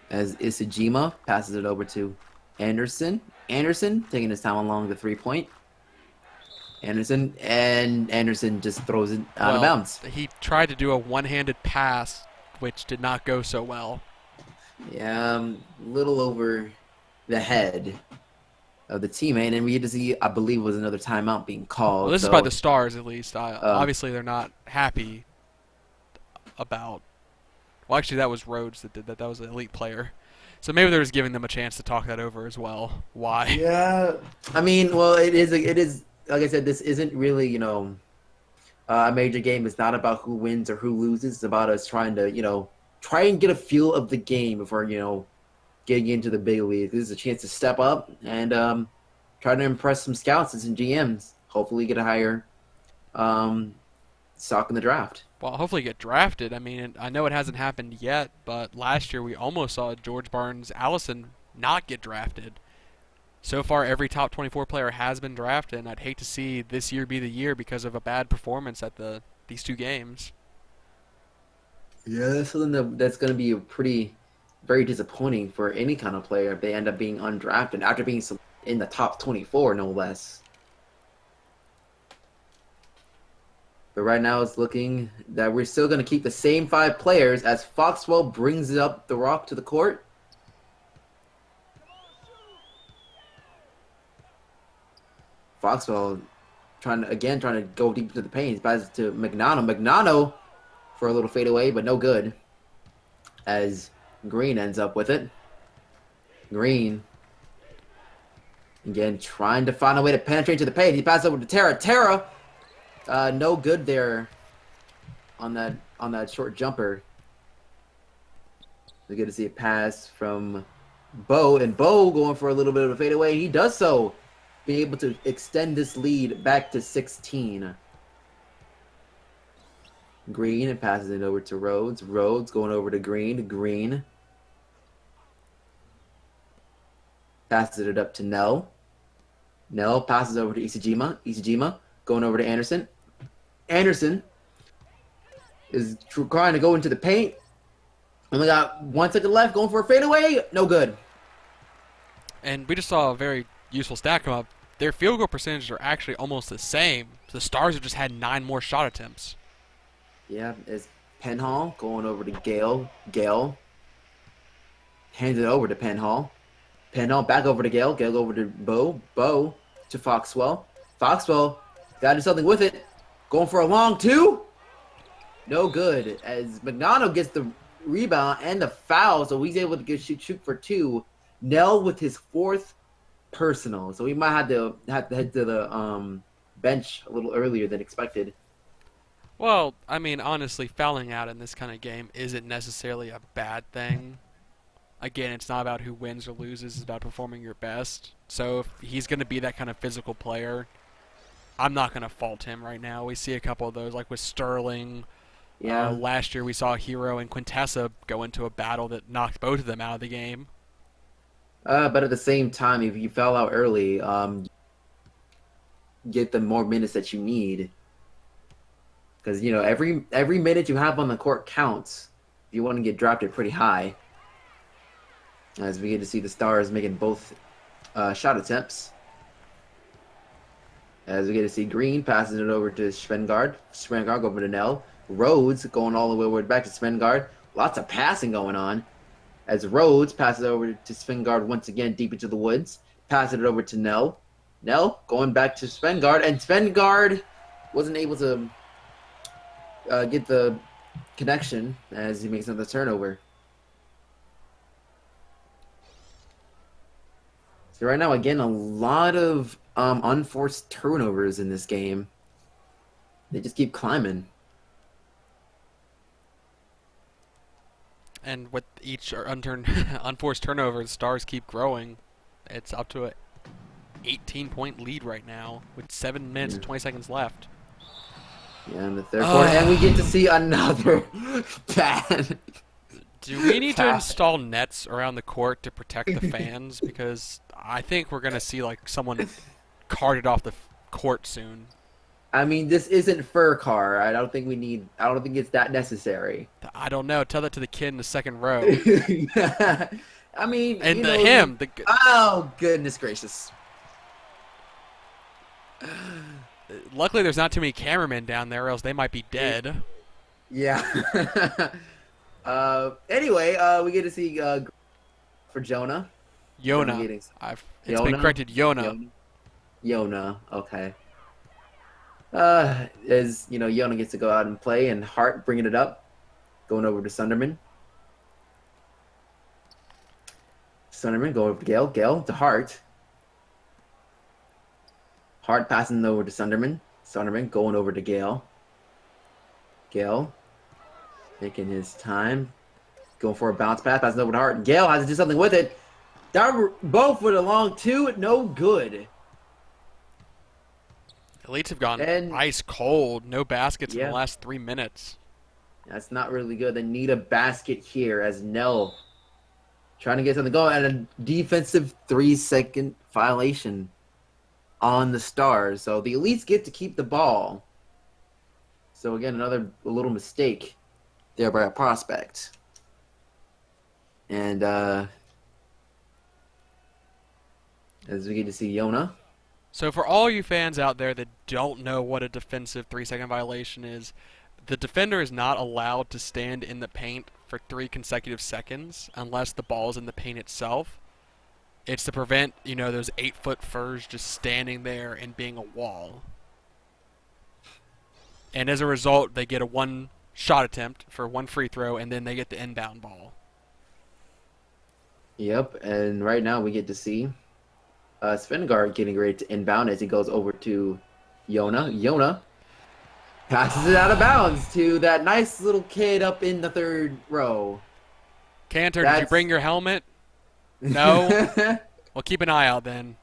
as Isajima passes it over to Anderson. Anderson taking his time along the 3-point. Anderson just throws it out of bounds. He tried to do a one-handed pass, which did not go so well. Yeah, a little over the head of the teammate, and we get to see, I believe, was another timeout being called. Well, this is by the Stars, at least. Obviously, they're not happy about. Well, actually, that was Rhodes that did that. That was an elite player. So maybe they're just giving them a chance to talk that over as well. Why? Yeah, I mean, well, it is. Like I said, this isn't really, a major game. It's not about who wins or who loses. It's about us trying to, try and get a feel of the game before, getting into the big league. This is a chance to step up and try to impress some scouts and some GMs. Hopefully get a higher stock in the draft. Well, hopefully get drafted. I mean, I know it hasn't happened yet, but last year we almost saw George Barnes Allison not get drafted. So far, every top 24 player has been drafted, and I'd hate to see this year be the year because of a bad performance at these 2 games. Yeah, that's something that's going to be very disappointing for any kind of player if they end up being undrafted after being in the top 24, no less. But right now it's looking that we're still going to keep the same 5 players as Foxwell brings up the rock to the court. Foxwell trying to go deep into the paint. He passes to Magnano. Magnano for a little fadeaway, but no good. As Green ends up with it. Green Again, trying to find a way to penetrate to the paint. He passes over to Terra. Terra, no good there on that short jumper. We get to see a pass from Bo, and Bo going for a little bit of a fadeaway. He does so, being able to extend this lead back to 16. Green and passes it over to Rhodes. Rhodes going over to Green. Green passes it up to Nell. Nell passes over to Isajima. Isajima going over to Anderson. Anderson is trying to go into the paint. Only got 1 second left. Going for a fadeaway. No good. And we just saw a very useful stat come up. Their field goal percentages are actually almost the same. The Stars have just had 9 more shot attempts. Yeah, it's Penhall going over to Gale. Gale hands it over to Penhall. Penhall back over to Gale. Gale over to Bo. Bo to Foxwell. Foxwell got to do something with it. Going for a long two. No good. As Magnano gets the rebound and the foul, so he's able to shoot for two. Nell with his 4th personal, so he might have to head to the bench a little earlier than expected. Well, I mean, honestly, fouling out in this kind of game isn't necessarily a bad thing. Again, it's not about who wins or loses, it's about performing your best. So if he's going to be that kind of physical player, I'm not going to fault him right now. We see a couple of those, like with Sterling. Yeah. Last year we saw Hero and Quintessa go into a battle that knocked both of them out of the game. But at the same time, if you foul out early, get the more minutes that you need. Because, you know, every minute you have on the court counts if you want to get drafted pretty high. As we get to see the Stars making both shot attempts. As we get to see Green passing it over to Svengard. Svengard over to Nell. Rhodes going all the way back to Svengard. Lots of passing going on. As Rhodes passes over to Svengard once again deep into the woods. Passing it over to Nell. Nell going back to Svengard. And Svengard wasn't able to get the connection as he makes another turnover. So right now, again, a lot of unforced turnovers in this game. They just keep climbing. And with each unforced turnover, the Stars keep growing. It's up to a 18-point lead right now with 7 minutes and 20 seconds left. Yeah, in the third quarter, and we get to see another bad. Do we need to install nets around the court to protect the fans? Because I think we're going to see like someone carted off the court soon. I mean, this isn't fur car. I don't think it's that necessary. I don't know. Tell that to the kid in the second row. I mean, And you know, him. Oh, goodness gracious. Luckily, there's not too many cameramen down there, or else they might be dead. Yeah. Anyway, we get to see for Jonah. Yona. It's been corrected, Yona. Yona. Okay. As you know, Yona gets to go out and play, and Hart bringing it up, going over to Sunderman. Sunderman going over to Gale. Gale to Hart. Hart passing over to Sunderman. Sunderman going over to Gale. Gale taking his time, going for a bounce pass, passing over to Hart. Gale has to do something with it. Both with a long two, no good. Elites have gone ice cold. No baskets in the last 3 minutes. That's not really good. They need a basket here as Nell trying to get something going. And a defensive 3-second violation on the Stars. So the Elites get to keep the ball. So again, a little mistake there by a prospect. And as we get to see Yona. So for all you fans out there that don't know what a defensive 3-second violation is, the defender is not allowed to stand in the paint for 3 consecutive seconds unless the ball is in the paint itself. It's to prevent, you know, those 8-foot furs just standing there and being a wall. And as a result, they get a 1 shot attempt for 1 free throw, and then they get the inbound ball. Yep, and right now we get to see Svengard getting ready to inbound as he goes over to Yona. Yona passes it out of bounds to that nice little kid up in the third row. Cantor, did you bring That's your helmet? No? Well, keep an eye out then.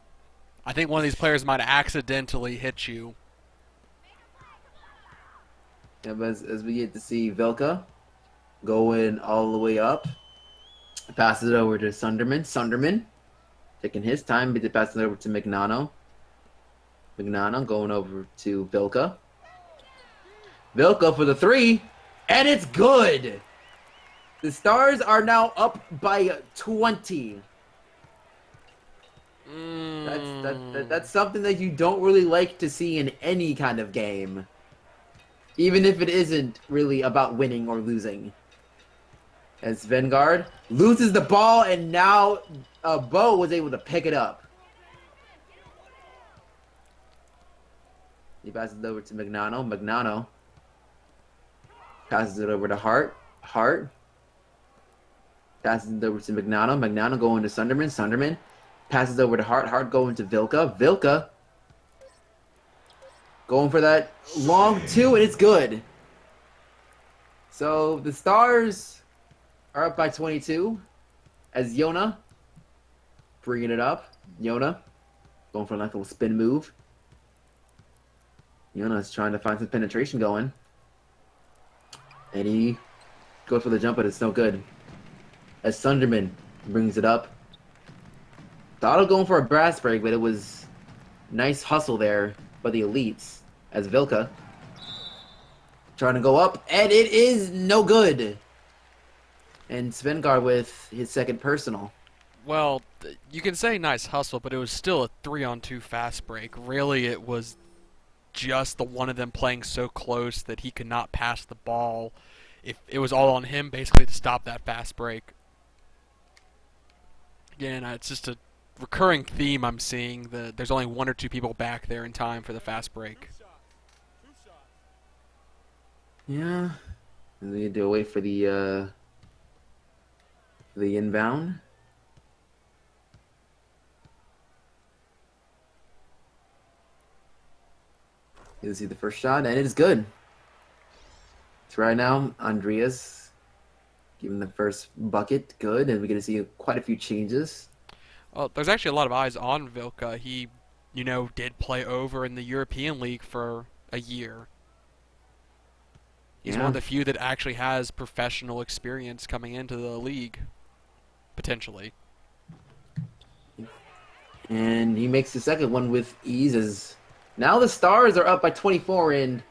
I think one of these players might accidentally hit you. as we get to see Velka going all the way up. Passes it over to Sunderman. Sunderman taking his time, but passes it over to Magnano. Magnano going over to Vilka. Vilka for the three, and it's good. The Stars are now up by 20. That's something that you don't really like to see in any kind of game, even if it isn't really about winning or losing. As Vanguard loses the ball, and now Bo was able to pick it up. He passes it over to Magnano. Magnano passes it over to Hart. Hart passes it over to Magnano. Magnano going to Sunderman. Sunderman passes over to Hart. Hart going to Vilka. Vilka going for that long two, and it's good. So the Stars are up by 22 as Yona bringing it up. Yona going for a nice little spin move. Yona's trying to find some penetration going. And he goes for the jump, but it's no good. As Sunderman brings it up. Thought of going for a brass break, but it was nice hustle there by the elites. As Vilka trying to go up, and it is no good. And Svengard with his second personal. Well, you can say nice hustle, but it was still a 3-on-2 fast break. Really, it was just the one of them playing so close that he could not pass the ball. If it was all on him, basically, to stop that fast break. Again, it's just a recurring theme I'm seeing. There's only one or two people back there in time for the fast break. Yeah. And we need to wait for the inbound. You see the first shot, and it is good. So right now, Andreas giving the first bucket good, and we're going to see quite a few changes. Well, there's actually a lot of eyes on Vilka. He, did play over in the European League for a year. He's one of the few that actually has professional experience coming into the league, potentially. And he makes the second one with ease as now the Stars are up by 24, and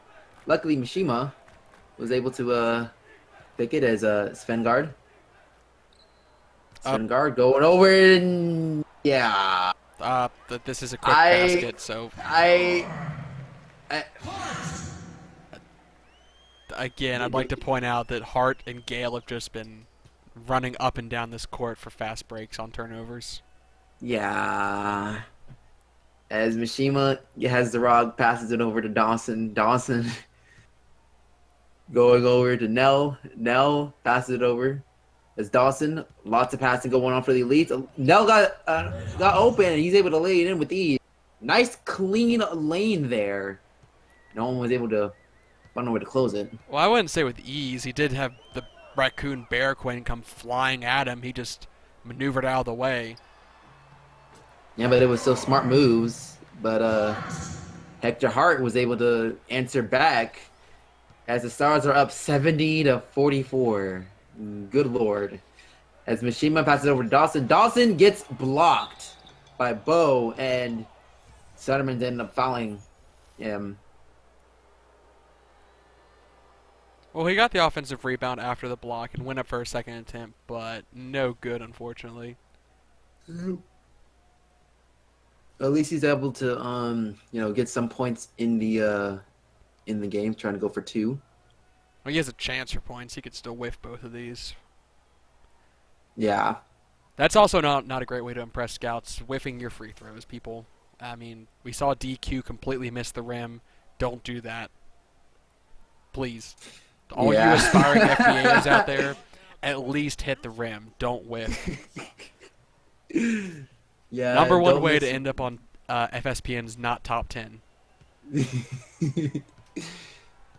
luckily Mishima was able to pick it as Svengard. Svengard going over, and yeah. This is a quick basket, so... Again, I'd like to point out that Hart and Gale have just been running up and down this court for fast breaks on turnovers. Yeah. As Mishima has the rock, passes it over to Dawson. Dawson going over to Nell. Nell passes it over. As Dawson, lots of passing going on for the elites. Nell got open, and he's able to lay it in with ease. Nice, clean lane there. No one was able to find a way to close it. Well, I wouldn't say with ease. He did have the Raccoon Bear Queen come flying at him. He just maneuvered out of the way. Yeah, but it was still smart moves. But Hector Hart was able to answer back as the Stars are up 70-44. Good lord. As Mishima passes over to Dawson. Dawson gets blocked by Bo, and Sutterman ended up fouling him. Well, he got the offensive rebound after the block and went up for a second attempt, but no good, unfortunately. At least he's able to, get some points in the game, trying to go for two. Well, he has a chance for points. He could still whiff both of these. Yeah. That's also not a great way to impress scouts, whiffing your free throws, people. I mean, we saw DQ completely miss the rim. Don't do that. Please. All you aspiring FBAs out there, at least hit the rim. Don't whiff. Yeah, Number one don't way to miss. end up on FSPN's not top 10.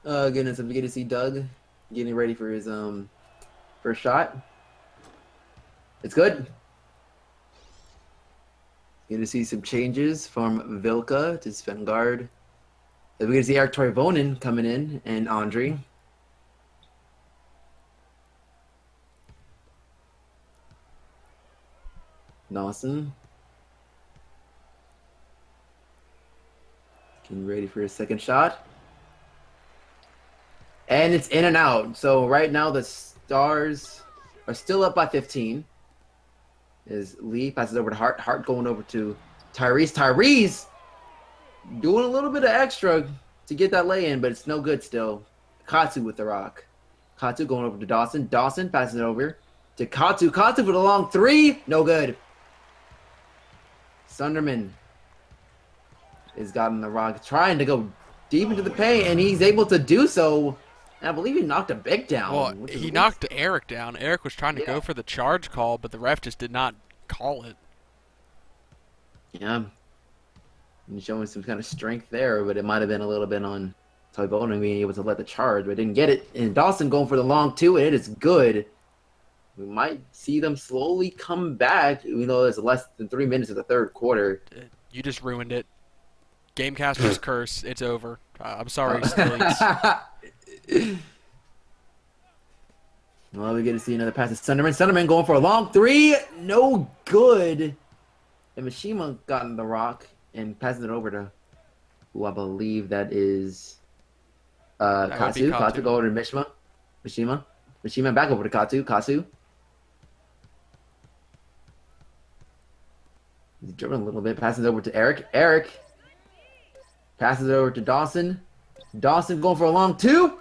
Oh goodness, I'm beginning to see Doug getting ready for his first shot. It's good. Going to see some changes from Vilka to Svengard. We're going to see Eric Toivonen coming in and Andre. Dawson getting ready for his second shot. And it's in and out. So right now the Stars are still up by 15. As Lee passes over to Hart. Hart going over to Tyrese. Tyrese doing a little bit of extra to get that lay in, but it's no good still. Katsu with the rock. Katsu going over to Dawson. Dawson passes it over to Katsu. Katsu for the long three. No good. Sunderman is gotten the rock, trying to go deep into the paint, and he's able to do so. And I believe he knocked a big Well, down, which is a he little, knocked Eric down. Eric was trying to yeah, go for the charge call, but the ref just did not call it. yeah. And showing some kind of strength there, but it might have been a little bit on Toivonen being able to let the charge, but didn't get it. And Dawson going for the long two, and it is good. We might see them slowly come back, even though there's less than 3 minutes of the third quarter. You just ruined it. Gamecaster's curse. It's over. I'm sorry, Steelies. Well, we get to see another pass to Sunderman. Sunderman going for a long three. No good. And Mishima gotten the rock and passing it over to who I believe that is That would be Katsu. Katsu Katu. go over to Mishima. Mishima. Mishima back over to Katsu. Katsu. He's dribbling a little bit. Passes it over to Eric. Eric passes it over to Dawson. Dawson going for a long two.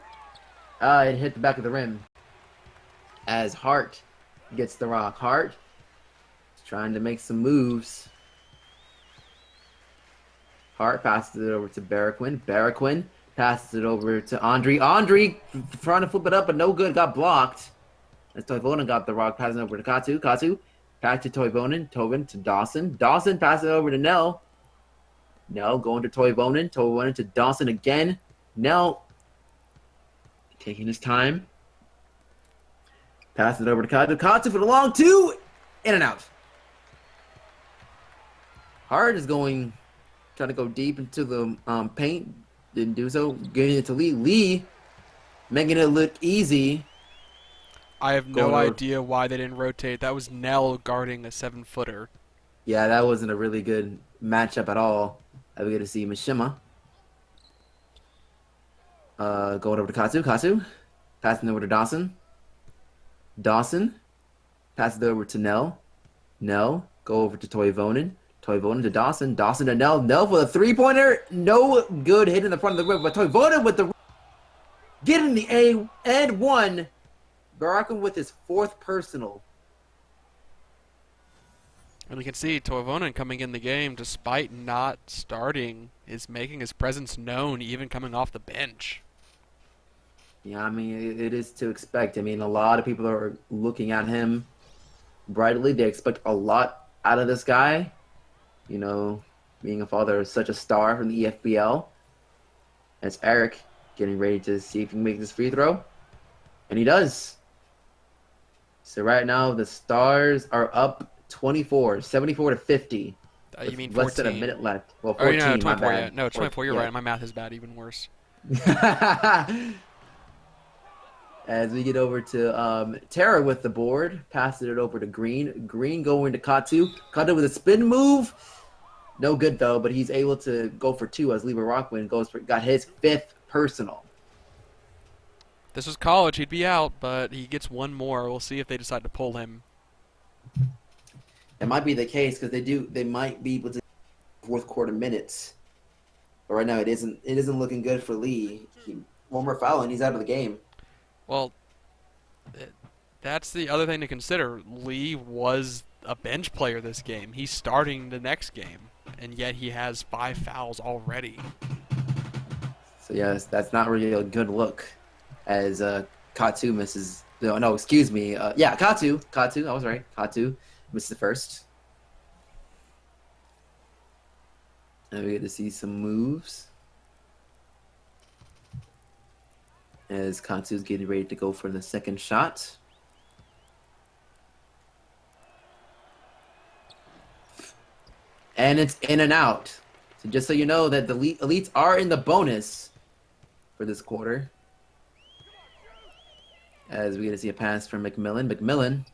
It hit the back of the rim. As Hart gets the rock. Hart is trying to make some moves. Hart passes it over to Barraquin. Barraquin passes it over to Andre. Andre trying to flip it up, but no good. Got blocked. As Toivonen got the rock, passing over to Katsu. Katsu back to Toivonen. Toivonen to Dawson. Dawson passes it over to Nell. Nell going to Toivonen. Toivonen to Dawson again. Nell taking his time. Passes it over to Katsu. Katsu for the long two. In and out. Hart is going, trying to go deep into the paint. Didn't do so. Getting it to Lee. Lee making it look easy. I have Going no over. idea why they didn't rotate. That was Nell guarding a 7-footer. Yeah, that wasn't a really good matchup at all. I we get to see Mishima. Going over to Katsu. Katsu passing over to Dawson. Dawson passes it over to Nell. Nell go over to Toivonen. Toivonen to Dawson. Dawson to Nell. Nell for the three-pointer. No good hit in the front of the rim. But Toivonen with the getting the A and one. Barakin with his fourth personal. And you can see Toivonen coming in the game, despite not starting, is making his presence known, even coming off the bench. Yeah, I mean, it is to expect. I mean, a lot of people are looking at him brightly. They expect a lot out of this guy. You know, being a father of such a star from the EFBL. It's Eric getting ready to see if he can make this free throw. And he does. So right now, the Stars are up 24, 74 to 50. You mean With less 14? than a minute left. Well, Oh, 14, no, my 24, yeah. bad. No, 24, you're Yeah. right. My math is bad, even worse. As we get over to Tara with the board, passing it over to Green. Green going to Katu. Katu with a spin move. No good though, but he's able to go for two as Lever Rockwind got his fifth personal. This was college. He'd be out, but he gets one more. We'll see if they decide to pull him. It might be the case because they might be able to fourth quarter minutes. But right now it isn't looking good for Lee. One more foul and he's out of the game. Well, that's the other thing to consider. Lee was a bench player this game. He's starting the next game, and yet he has 5 fouls already. So yes, that's not really a good look. As Katu misses. No, excuse me. Yeah, Katu. I was right. Katu misses the first. And we get to see some moves as Katsu's getting ready to go for the second shot. And it's in and out. So just so you know that the elites are in the bonus for this quarter. As we get to see a pass from McMillan. McMillan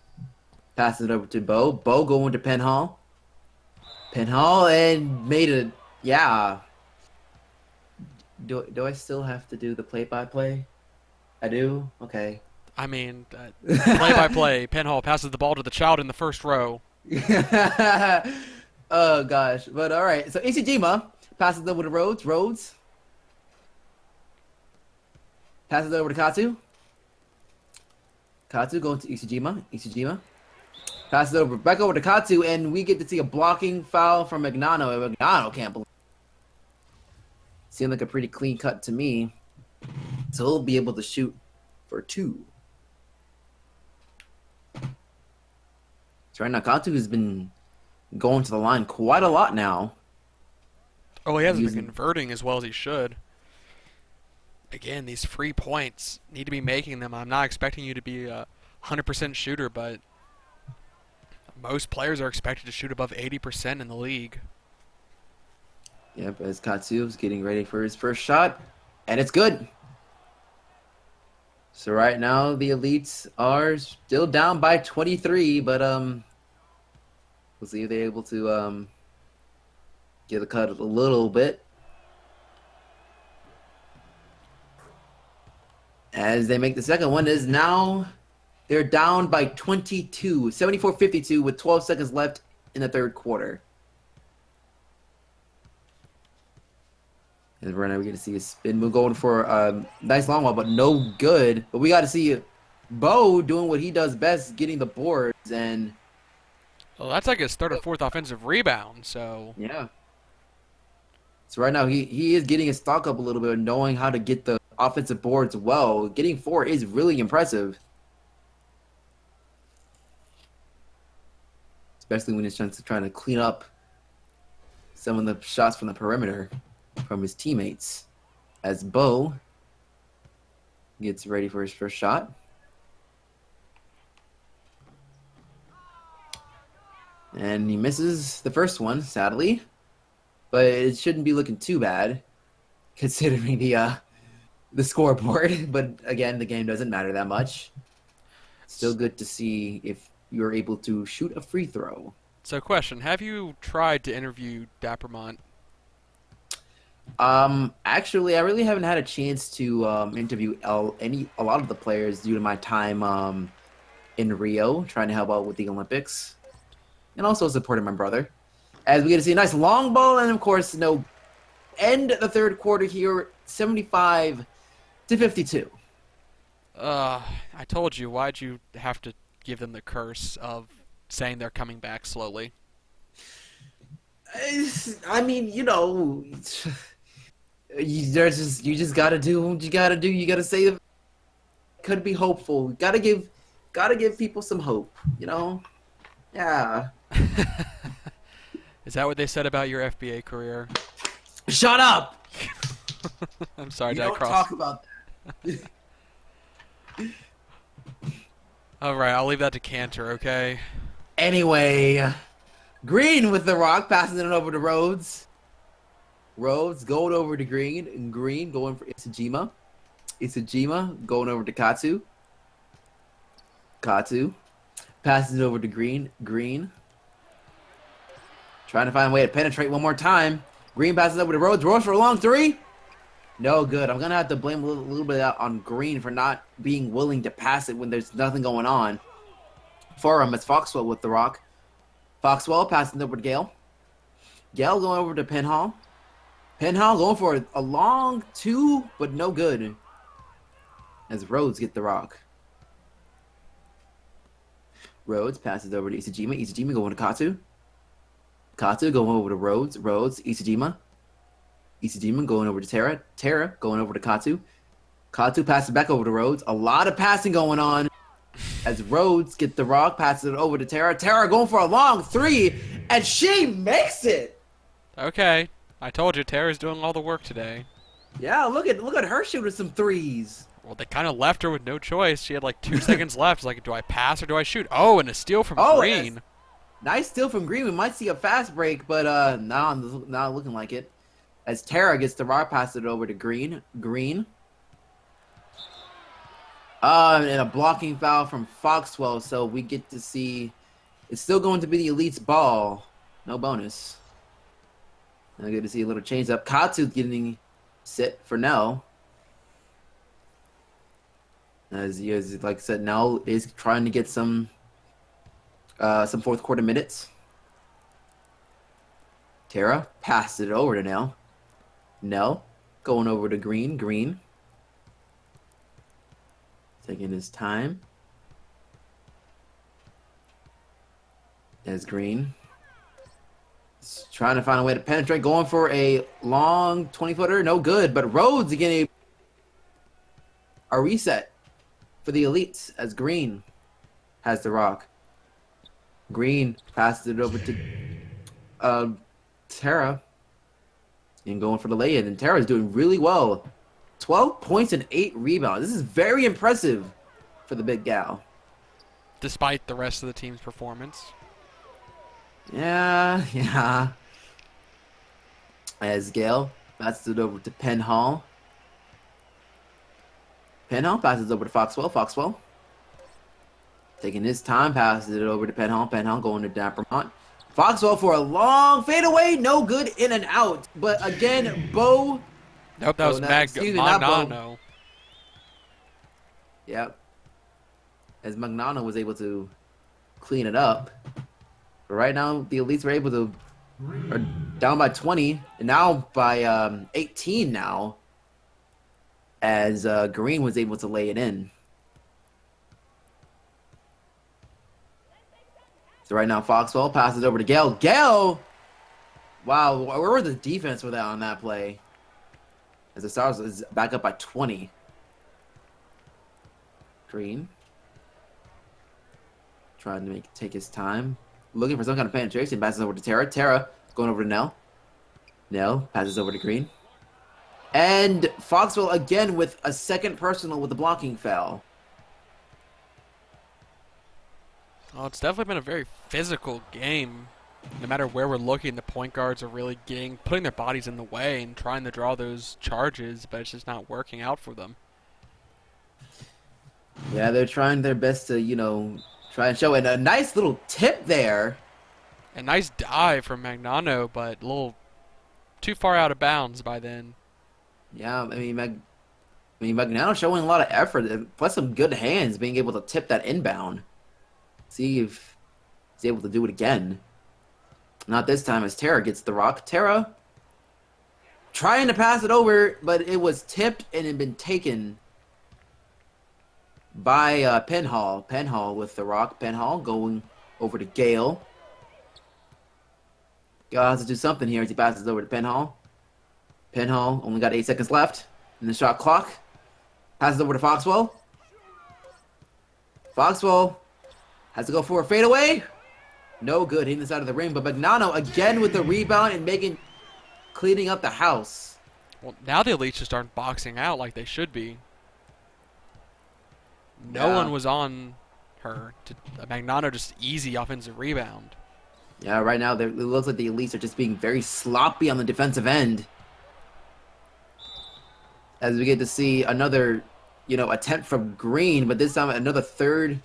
passes it over to Bo. Bo going to Penhall. Penhall and made a, yeah. Do I still have to do the play-by-play? I do? Okay. I mean, play-by-play. Penhall passes the ball to the child in the first row. Oh gosh. But all right. So Ishijima passes over to Rhodes. Rhodes passes it over to Katsu. Katsu going to Ishijima. Ishijima passes it over back over to Katsu, and we get to see a blocking foul from Magnano. And Magnano can't believe. Seemed like a pretty clean cut to me. So he'll be able to shoot for 2. So right now, Katsu has been going to the line quite a lot now. Oh, he hasn't been converting as well as he should. Again, these free points need to be making them. I'm not expecting you to be a 100% shooter, but most players are expected to shoot above 80% in the league. Yep, as Katsu is getting ready for his first shot, and it's good. So right now the elites are still down by 23, but we'll see if they're able to get a cut a little bit. As they make the second one, is now they're down by 22, 74-52 with 12 seconds left in the third quarter. And right now we get to see a spin move going for a nice long one, but no good. But we got to see Bo doing what he does best, getting the boards. And well, that's like his third or fourth offensive rebound. So yeah. So right now he is getting his stock up a little bit, knowing how to get the offensive boards well. Getting 4 is really impressive, especially when he's trying to clean up some of the shots from the perimeter from his teammates. As Bo gets ready for his first shot. And he misses the first one, sadly. But it shouldn't be looking too bad, considering the scoreboard. But again, the game doesn't matter that much. Still good to see if you're able to shoot a free throw. So question, have you tried to interview Dappermont? Actually, I really haven't had a chance to interview a lot of the players due to my time in Rio, trying to help out with the Olympics, and also supporting my brother. As we get to see a nice long ball, and of course, end the third quarter here, 75-52. I told you. Why'd you have to give them the curse of saying they're coming back slowly? I mean, you just gotta do what you gotta do. You gotta say could be hopeful. Gotta give people some hope. Yeah. Is that what they said about your FBA career? Shut up. I'm sorry, You did I don't cross? talk about that. All right, I'll leave that to Cantor, okay? Anyway, Green with the rock, passing it over to Rhodes. Rhodes going over to Green, and Green going for Isajima. Isajima going over to Katsu. Katsu passes it over to Green. Green trying to find a way to penetrate one more time. Green passes over to Rhodes. Rhodes for a long 3. No good. I'm going to have to blame a little bit out on Green for not being willing to pass it when there's nothing going on. For him, it's Foxwell with the rock. Foxwell passing over to Gale. Gale going over to Penhall. Penhall going for a long 2, but no good. As Rhodes get the rock. Rhodes passes over to Isajima. Isajima going to Katsu. Katsu going over to Rhodes. Rhodes, Isajima. Isajima going over to Terra. Terra going over to Katsu. Katsu passes back over to Rhodes. A lot of passing going on. As Rhodes get the rock, passes it over to Terra. Terra going for a long 3, and she makes it. Okay. I told you, Tara's doing all the work today. Yeah, look at her shooting some threes. Well, they kind of left her with no choice. She had like 2 seconds left. Like, do I pass or do I shoot? Oh, and a steal from Oh, and Green. nice steal from Green. We might see a fast break, but not looking like it. As Tara gets the rock, passes it over to Green. Green. And a blocking foul from Foxwell, so we get to see it's still going to be the Elite's ball. No bonus. I get to see a little change up. Katsu getting set for Nell. As like I said, Nell is trying to get some fourth quarter minutes. Tara passed it over to Nell. Nell going over to Green. Green taking his time. As Green is trying to find a way to penetrate, going for a long 20-footer. No good, but Rhodes getting a reset for the Elites as Green has the rock. Green passes it over to Tara and going for the lay-in. And Tara's doing really well. 12 points and 8 rebounds. This is very impressive for the big gal. Despite the rest of the team's performance. Yeah. As Gale passes it over to Penhall. Penhall passes over to Foxwell. Foxwell taking his time, passes it over to Penhall. Penhall going to Dappermont. Foxwell for a long fadeaway, no good, in and out. But again, Bo. Nope, that was Magnano. Yep. As Magnano was able to clean it up. But right now, the Elites were able to are down by 20, and now by 18 now, as Green was able to lay it in. So right now, Foxwell passes over to Gale. Gale! Wow, where was the defense with that on that play? As the Stars is back up by 20. Green. Trying to take his time. Looking for some kind of penetration. Passes over to Tara. Tara going over to Nell. Nell passes over to Green. And Foxwell again with a second personal with a blocking foul. Oh, it's definitely been a very physical game. No matter where we're looking, the point guards are really putting their bodies in the way and trying to draw those charges, but it's just not working out for them. Yeah, they're trying their best to, try and show it. A nice little tip there. A nice dive from Magnano, but a little too far out of bounds by then. Yeah, Magnano showing a lot of effort, plus some good hands, being able to tip that inbound. See if he's able to do it again. Not this time as Tara gets the rock. Tara trying to pass it over, but it was tipped and had been taken by Penhall. Penhall with the rock. Penhall going over to Gale. Gale has to do something here as he passes over to Penhall. Penhall only got 8 seconds left in the shot clock. Passes over to Foxwell. Foxwell has to go for a fadeaway. No good, hitting the side of the ring. But Magnano again with the rebound and cleaning up the house. Well, now the Elites just aren't boxing out like they should be. No one was on her. Magnano just easy offensive rebound. Yeah, right now it looks like the Elites are just being very sloppy on the defensive end. As we get to see another, attempt from Green, but this time another third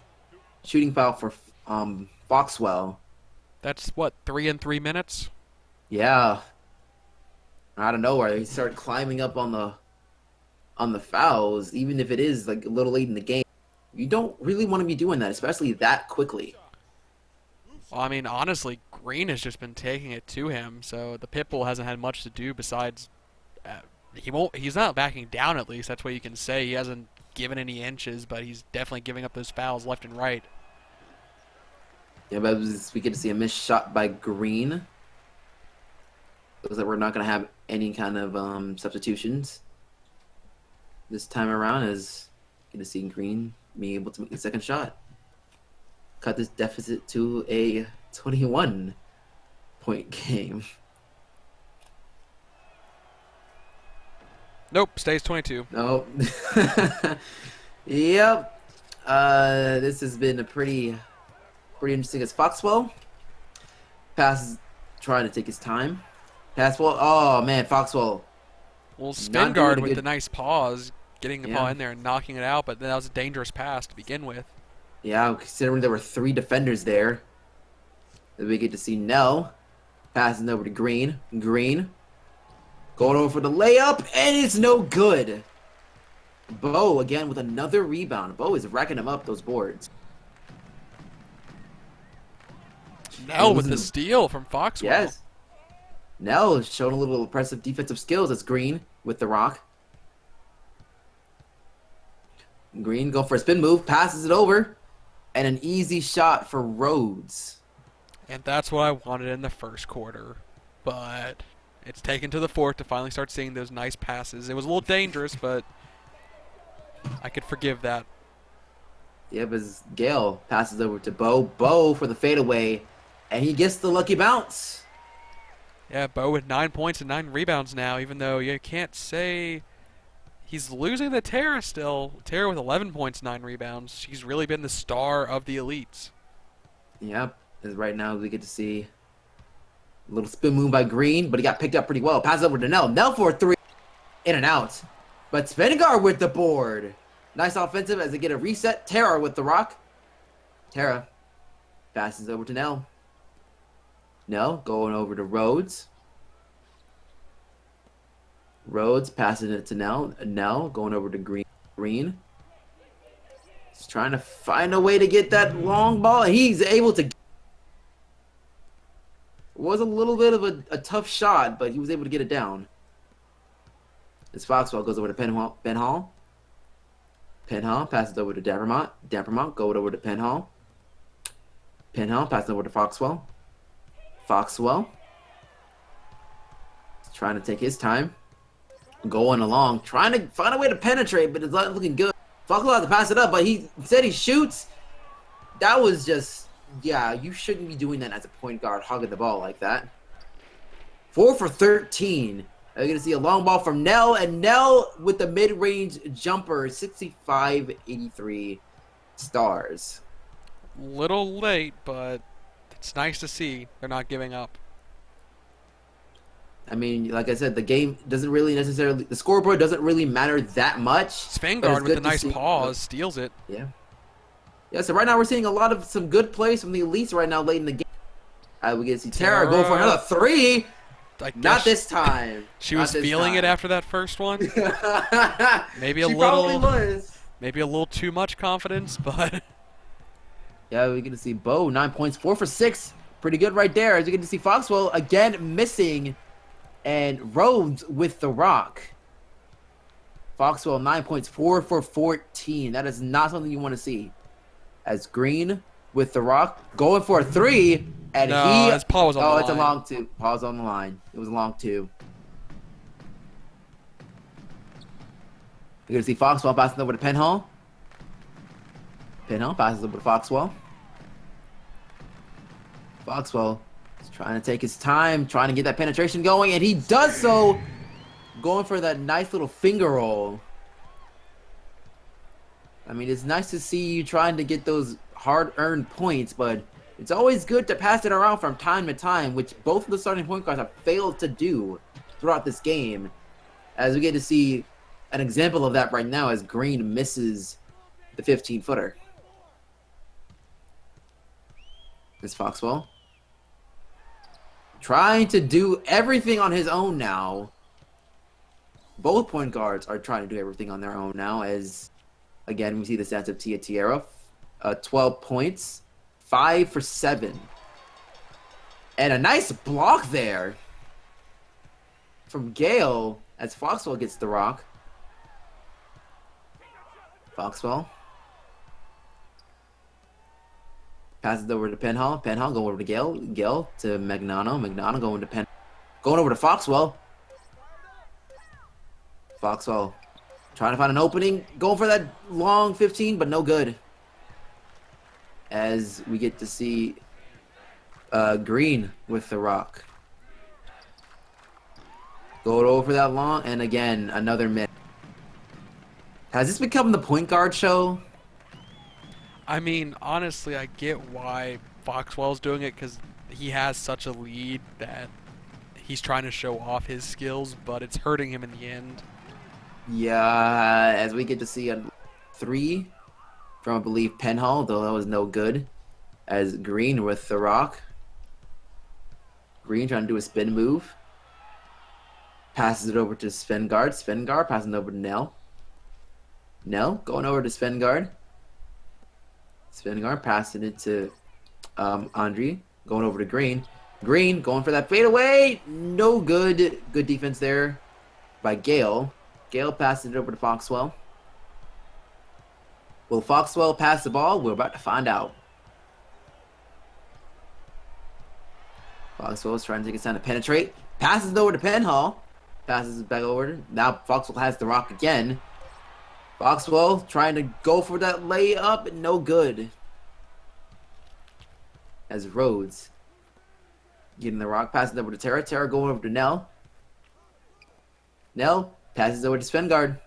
shooting foul for Foxwell. That's what, 3 in 3 minutes? Yeah. Out of nowhere, he started climbing up on the fouls, even if it is like a little late in the game. You don't really want to be doing that, especially that quickly. Well, I mean, honestly, Green has just been taking it to him, so the Pitbull hasn't had much to do besides he's not backing down, at least. That's what you can say. He hasn't given any inches, but he's definitely giving up those fouls left and right. Yeah, but we get to see a missed shot by Green. Looks like we're not going to have any kind of substitutions this time around, as going to see Green being able to make the second shot. Cut this deficit to a 21-point game. Nope, stays 22. Nope. Yep. This has been a pretty interesting as Foxwell passes, trying to take his time. Passwell. Oh man, Foxwell Well, spin not doing guard a with the good. nice pause, getting the paw Yeah, in there and knocking it out, but that was a dangerous pass to begin with. yeah. Considering there were three defenders there, we get to see Nell passing over to Green. Green going over for the layup, and it's no good. Bo again with another rebound. Bo is racking him up those boards. Nell with the Losing. steal from Foxwell. Yes. Nell is showing a little impressive defensive skills. That's Green with the rock. Green go for a spin move, passes it over, and an easy shot for Rhodes. And that's what I wanted in the first quarter. But it's taken to the fourth to finally start seeing those nice passes. It was a little dangerous, but I could forgive that. Yep, as Gale passes over to Bo. Bo for the fadeaway, and he gets the lucky bounce. Yeah, Bo with 9 points and 9 rebounds now, even though you can't say he's losing the Tara still. Tara with 11 points, 9 rebounds. She's really been the star of the elites. Yep, as right now we get to see a little spin move by Green, but he got picked up pretty well. Passes over to Nell. Nell for a three, in and out. But Svengar with the board. Nice offensive as they get a reset. Tara with the rock. Tara passes over to Nell. Nell going over to Rhodes. Rhodes passing it to Nell. Nell going over to Green. Green. He's trying to find a way to get that long ball. He's able to. It was a little bit of a tough shot, but he was able to get it down. As Foxwell goes over to Penhall. Penhall passes over to Dappermont. Dappermont goes over to Penhall. Penhall passes over to Foxwell. Foxwell trying to take his time. Going along, trying to find a way to penetrate, but it's not looking good. Foxwell has to pass it up, but he said he shoots. That was just, yeah, you shouldn't be doing that as a point guard, hogging the ball like that. 4 for 13. You're going to see a long ball from Nell, and Nell with the mid-range jumper, 65-83 stars. Little late, but it's nice to see they're not giving up. I mean, like I said, the game doesn't really necessarily, the scoreboard doesn't really matter that much. Svangard with the nice pause steals it. Yeah. Yeah, so right now we're seeing a lot of some good plays from the elites right now late in the game. We get to see Tara go for another three. Not this time. She was feeling it after that first one. Maybe a she little. Probably was. Maybe a little too much confidence, but. Yeah, we get to see Bo 9 points, 4 for 6, pretty good right there. As you get to see Foxwell again missing, and Rhodes with the rock. Foxwell 9 points, 4 for 14. That is not something you want to see. As Green with the rock going for a three, and no, his paw was on the line. It's a long two. Paw's on the line. It was a long two. You're gonna see Foxwell passing over to Penhall. Penhall passes over to Foxwell. Foxwell is trying to take his time, trying to get that penetration going, and he does so, going for that nice little finger roll. I mean, it's nice to see you trying to get those hard-earned points, but it's always good to pass it around from time to time, which both of the starting point guards have failed to do throughout this game. As we get to see an example of that right now as Green misses the 15-footer. This Foxwell trying to do everything on his own now. Both point guards are trying to do everything on their own now as, again, we see the stats of Tia Tierra. 12 points, 5 for 7. And a nice block there from Gale as Foxwell gets the rock. Foxwell passes over to Penhall. Penhall going over to Gale. Gale to Magnano. Magnano going to Penhall. Going over to Foxwell. Foxwell trying to find an opening. Going for that long 15, but no good. As we get to see Green with the rock. Go over that long, and again, another miss. Has this become the point guard show? I mean, honestly, I get why Foxwell's doing it because he has such a lead that he's trying to show off his skills, but it's hurting him in the end. Yeah, as we get to see a three from, I believe, Penhall, though that was no good. As Green with the rock. Green trying to do a spin move. Passes it over to Svengard. Svengard passing it over to Nell. Nell going over to Svengard. Svengard passing it to Andre. Going over to Green. Green going for that fadeaway. No good. Good defense there by Gale. Gale passes it over to Foxwell. Will Foxwell pass the ball? We're about to find out. Foxwell is trying to take his time to penetrate. Passes it over to Penhall. Passes it back over. Now Foxwell has the rock again. Foxwell trying to go for that layup. No good. As Rhodes getting the rock. Passes it over to Tara. Tara going over to Nell. Nell passes over to Svengard.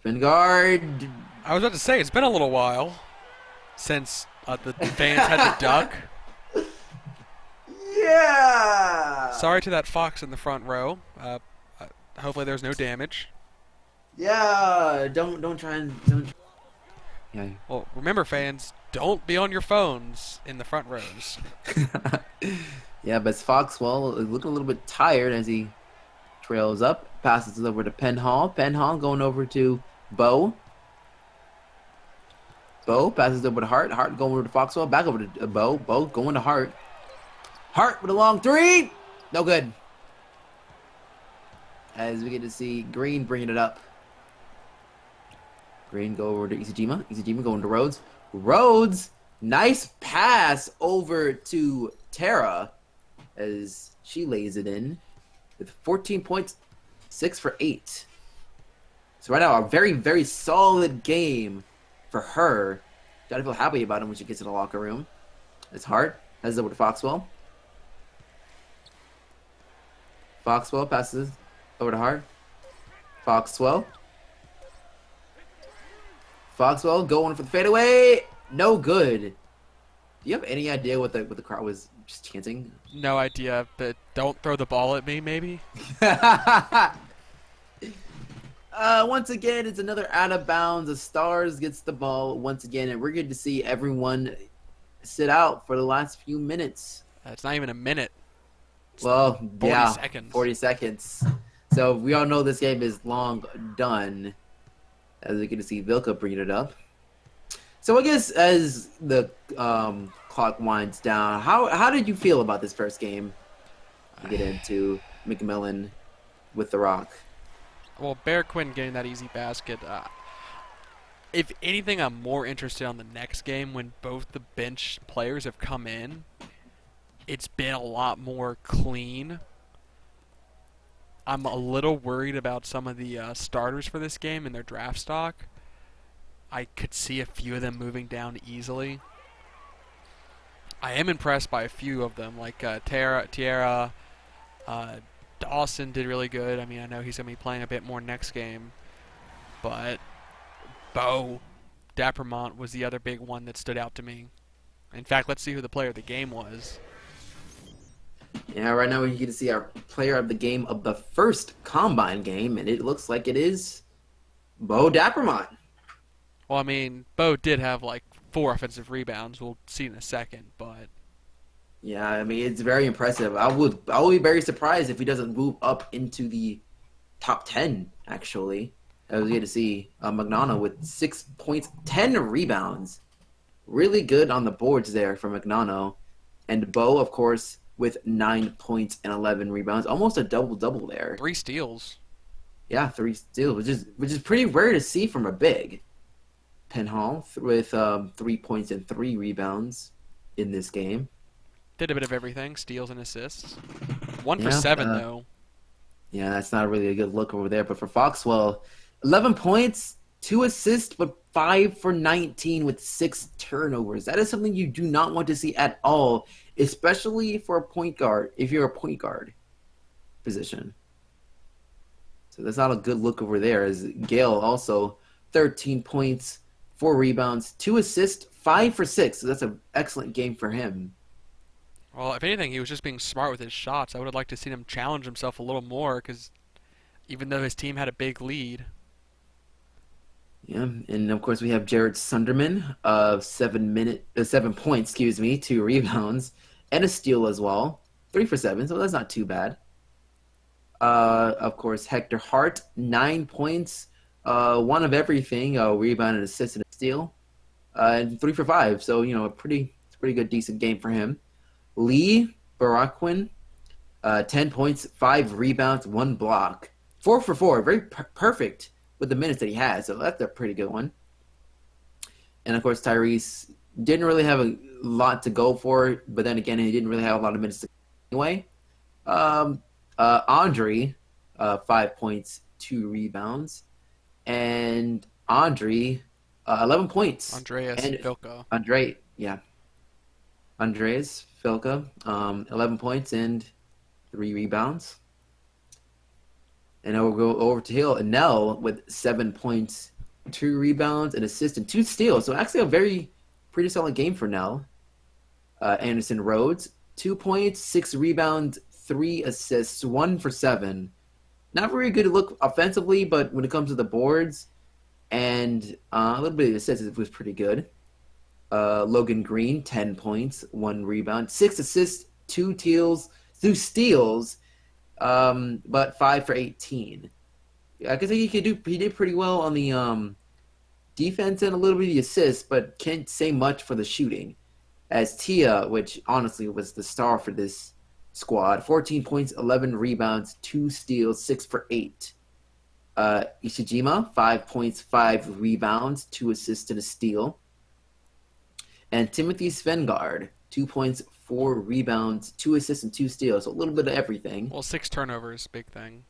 Svengard. I was about to say, it's been a little while since the fans had to duck. Yeah. Sorry to that fox in the front row. Hopefully there's no damage. Yeah. Don't try and don't. Yeah. Well, remember, fans, don't be on your phones in the front rows. Yeah, but Foxwell looking a little bit tired as he trails up. Passes it over to Penhall. Penhall going over to Bo. Bo passes over to Hart. Hart going over to Foxwell. Back over to Bo. Bo going to Hart. Hart with a long three. No good. As we get to see Green bringing it up. Green go over to Isajima. Isajima going to Rhodes. Rhodes, nice pass over to Tara as she lays it in with 14 points, 6 for 8. So right now, a very, very solid game for her. Gotta feel happy about him when she gets to the locker room. It's hard. Passes over to Foxwell. Foxwell passes over to Hart. Foxwell. Foxwell going for the fadeaway. No good. Do you have any idea what the crowd was just chanting? No idea, but don't throw the ball at me, maybe? Once again, it's another out of bounds. The Stars gets the ball once again, and we're good to see everyone sit out for the last few minutes. It's not even a minute. It's Well, 40 yeah, seconds. 40 seconds. So we all know this game is long done. As we get to see Vilka bringing it up. So I guess as the clock winds down, how did you feel about this first game? To get into McMillan with the rock. Well, Bear Quinn getting that easy basket. If anything, I'm more interested on the next game when both the bench players have come in. It's been a lot more clean. I'm a little worried about some of the starters for this game and their draft stock. I could see a few of them moving down easily. I am impressed by a few of them, like Tierra, Dawson did really good. I mean, I know he's going to be playing a bit more next game. But Bo Dappermont was the other big one that stood out to me. In fact, let's see who the player of the game was. Yeah, right now we get to see our player of the game of the first Combine game, and it looks like it is Bo Dappermont. Well, I mean, Bo did have like 4 offensive rebounds. We'll see in a second, but Yeah, I mean it's very impressive. I would be very surprised if he doesn't move up into the top 10. Actually, as we get to see Magnano with 6 points, 10 rebounds, really good on the boards there for Magnano, and Bo, of course, with 9 points and 11 rebounds, almost a double there. 3 steals. Yeah, 3 steals, which is pretty rare to see from a big. Penhall with 3 points and 3 rebounds in this game. Did a bit of everything, steals and assists. 1 for Yeah, 7 though. Yeah, that's not really a good look over there. But for Foxwell, 11 points, 2 assists, but 5 for 19 with 6 turnovers. That is something you do not want to see at all, especially for a point guard, if you're a point guard position. So that's not a good look over there. As Gale also 13 points, 4 rebounds, 2 assists, 5 for 6. So that's an excellent game for him. Well, if anything, he was just being smart with his shots. I would have liked to see him challenge himself a little more because even though his team had a big lead, Yeah, and of course we have Jared Sunderman of 7 points, excuse me, 2 rebounds, and a steal as well, 3 for 7. So that's not too bad. Of course Hector Hart, 9 points, one of everything, a rebound, an assist, and a steal, and 3 for 5. So it's a pretty good, decent game for him. Lee Baraquin, 10 points, 5 rebounds, 1 block, 4 for 4, very perfect with the minutes that he has. So that's a pretty good one. And of course, Tyrese didn't really have a lot to go for, but then again, he didn't really have a lot of minutes to anyway. Andre, 5 points, 2 rebounds, and Andre, 11 points, Andreas and Vilka. Andre, yeah, Andreas Filka, 11 points and 3 rebounds. And I will go over to Hill and Nell with 7 points, 2 rebounds, an assist, and 2 steals. So actually a very pretty solid game for Nell. Anderson Rhodes, 2 points, 6 rebounds, 3 assists, 1 for 7. Not very good to look offensively, but when it comes to the boards and a little bit of assists, it was pretty good. Logan Green, 10 points, 1 rebound, 6 assists, 2 steals, but 5 for 18. I guess he did pretty well on the defense and a little bit of the assists, but can't say much for the shooting. As Tia, which honestly was the star for this squad, 14 points, 11 rebounds, 2 steals, 6 for 8. Ishijima, 5 points, 5 rebounds, 2 assists, and a steal. And Timothy Svengard, 2 points, 4 rebounds, 2 assists, and 2 steals. So a little bit of everything. Well, 6 turnovers, big thing.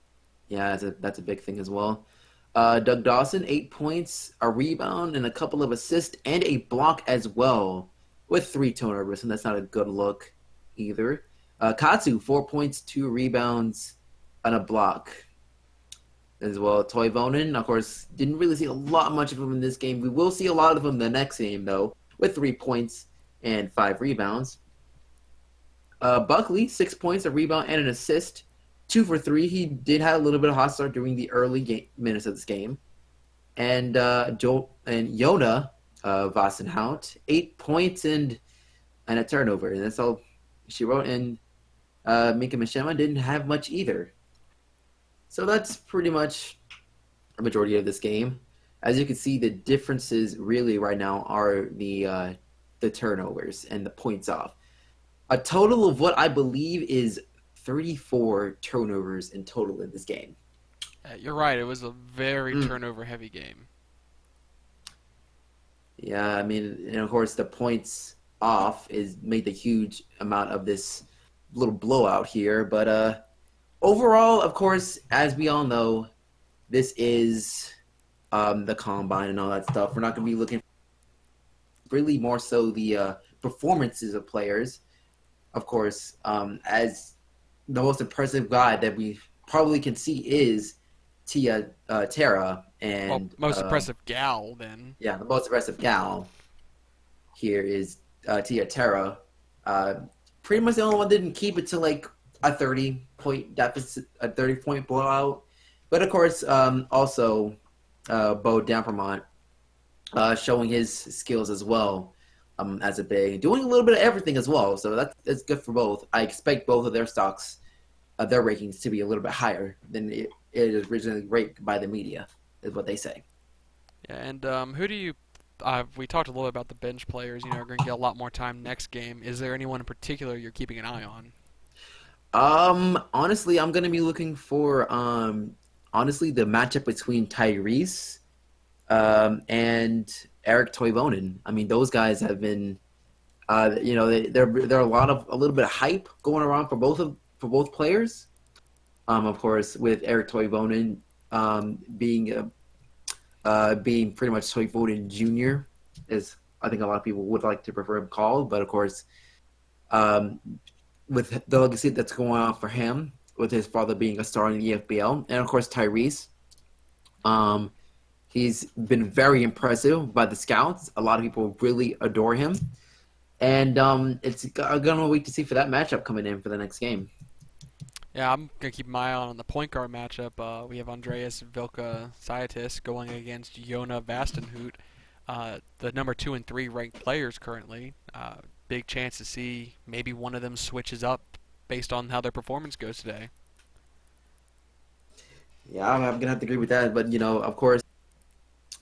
Yeah, that's a big thing as well. Doug Dawson, 8 points, a rebound, and a couple of assists, and a block as well, with 3 turnovers, and that's not a good look either. Katsu, 4 points, 2 rebounds, and a block as well. Toivonen, of course, didn't really see a lot much of him in this game. We will see a lot of him the next game, though, with 3 points and 5 rebounds. Buckley, 6 points, a rebound, and an assist. 2 for 3. He did have a little bit of hot start during the early minutes of this game. And Yona Vassenhout, 8 points and a turnover. And that's all she wrote. And Mika Mishima didn't have much either. So that's pretty much a majority of this game. As you can see, the differences really right now are the turnovers and the points off. A total of what I believe is 34 turnovers in total in this game. You're right. It was a very turnover-heavy game. Yeah, I mean, and of course, the points off is made the huge amount of this little blowout here. But overall, of course, as we all know, this is the combine and all that stuff. We're not going to be looking really more so the performances of players. Of course, as the most impressive guy that we probably can see is Tara, Well, and most impressive gal then. yeah, the most impressive gal here is Tia Tara. Pretty much the only one that didn't keep it to like a 30-point deficit, a 30-point blowout. But of course, also Bo Dampermont showing his skills as well as a big, doing a little bit of everything as well. So that's good for both. I expect both of their stocks, their rankings to be a little bit higher than it is originally ranked by the media, is what they say. Yeah, and who do you? We talked a little about the bench players. You know, are going to get a lot more time next game. Is there anyone in particular you're keeping an eye on? Honestly, I'm gonna be looking for honestly the matchup between Tyrese and Eric Toivonen. I mean, those guys have been there are a little bit of hype going around for both players. Of course, with Eric Toivonen being pretty much Toivonen Jr., as I think a lot of people would like to prefer him called, but of course, with the legacy that's going on for him with his father being a star in the FBL, and of course Tyrese. Um, he's been very impressive by the scouts. A lot of people really adore him, and it's gonna wait to see for that matchup coming in for the next game. Yeah, I'm gonna keep my eye on the point guard matchup. We have Andreas Vilka Sciatis going against Jona Vastenhout, the number 2 and 3 ranked players currently. Big chance to see maybe one of them switches up based on how their performance goes today. Yeah, I'm gonna have to agree with that. But of course,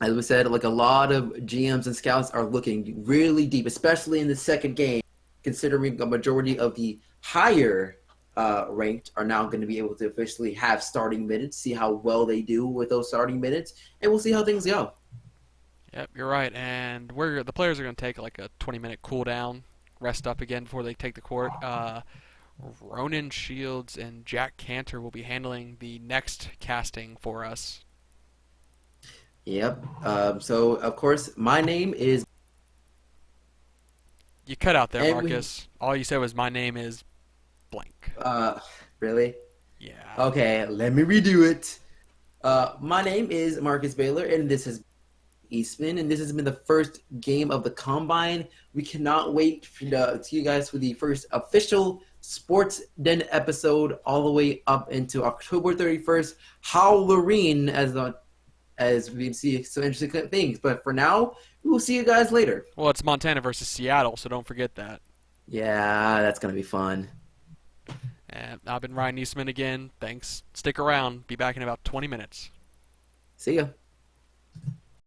as we said, like a lot of GMs and scouts are looking really deep, especially in the second game, considering a majority of the higher ranked are now going to be able to officially have starting minutes, see how well they do with those starting minutes, and we'll see how things go. Yep, you're right. And the players are gonna take like a 20-minute cool down, rest up again before they take the court. Ronan Shields and Jack Cantor will be handling the next casting for us. Yep. So of course, my name is, You cut out there, and we, Marcus. All you said was my name is blank. uh, really? Yeah. Okay, let me redo it. My name is Marcus Baylor, and this is Eastman, and this has been the first game of the Combine. We cannot wait to see you guys for the first official Sports Den episode all the way up into October 31st. Halloween, as we see some interesting things. But for now, we will see you guys later. Well, it's Montana versus Seattle, so don't forget that. Yeah, that's going to be fun. And I've been Ryan Eastman again. Thanks. Stick around. Be back in about 20 minutes. See ya.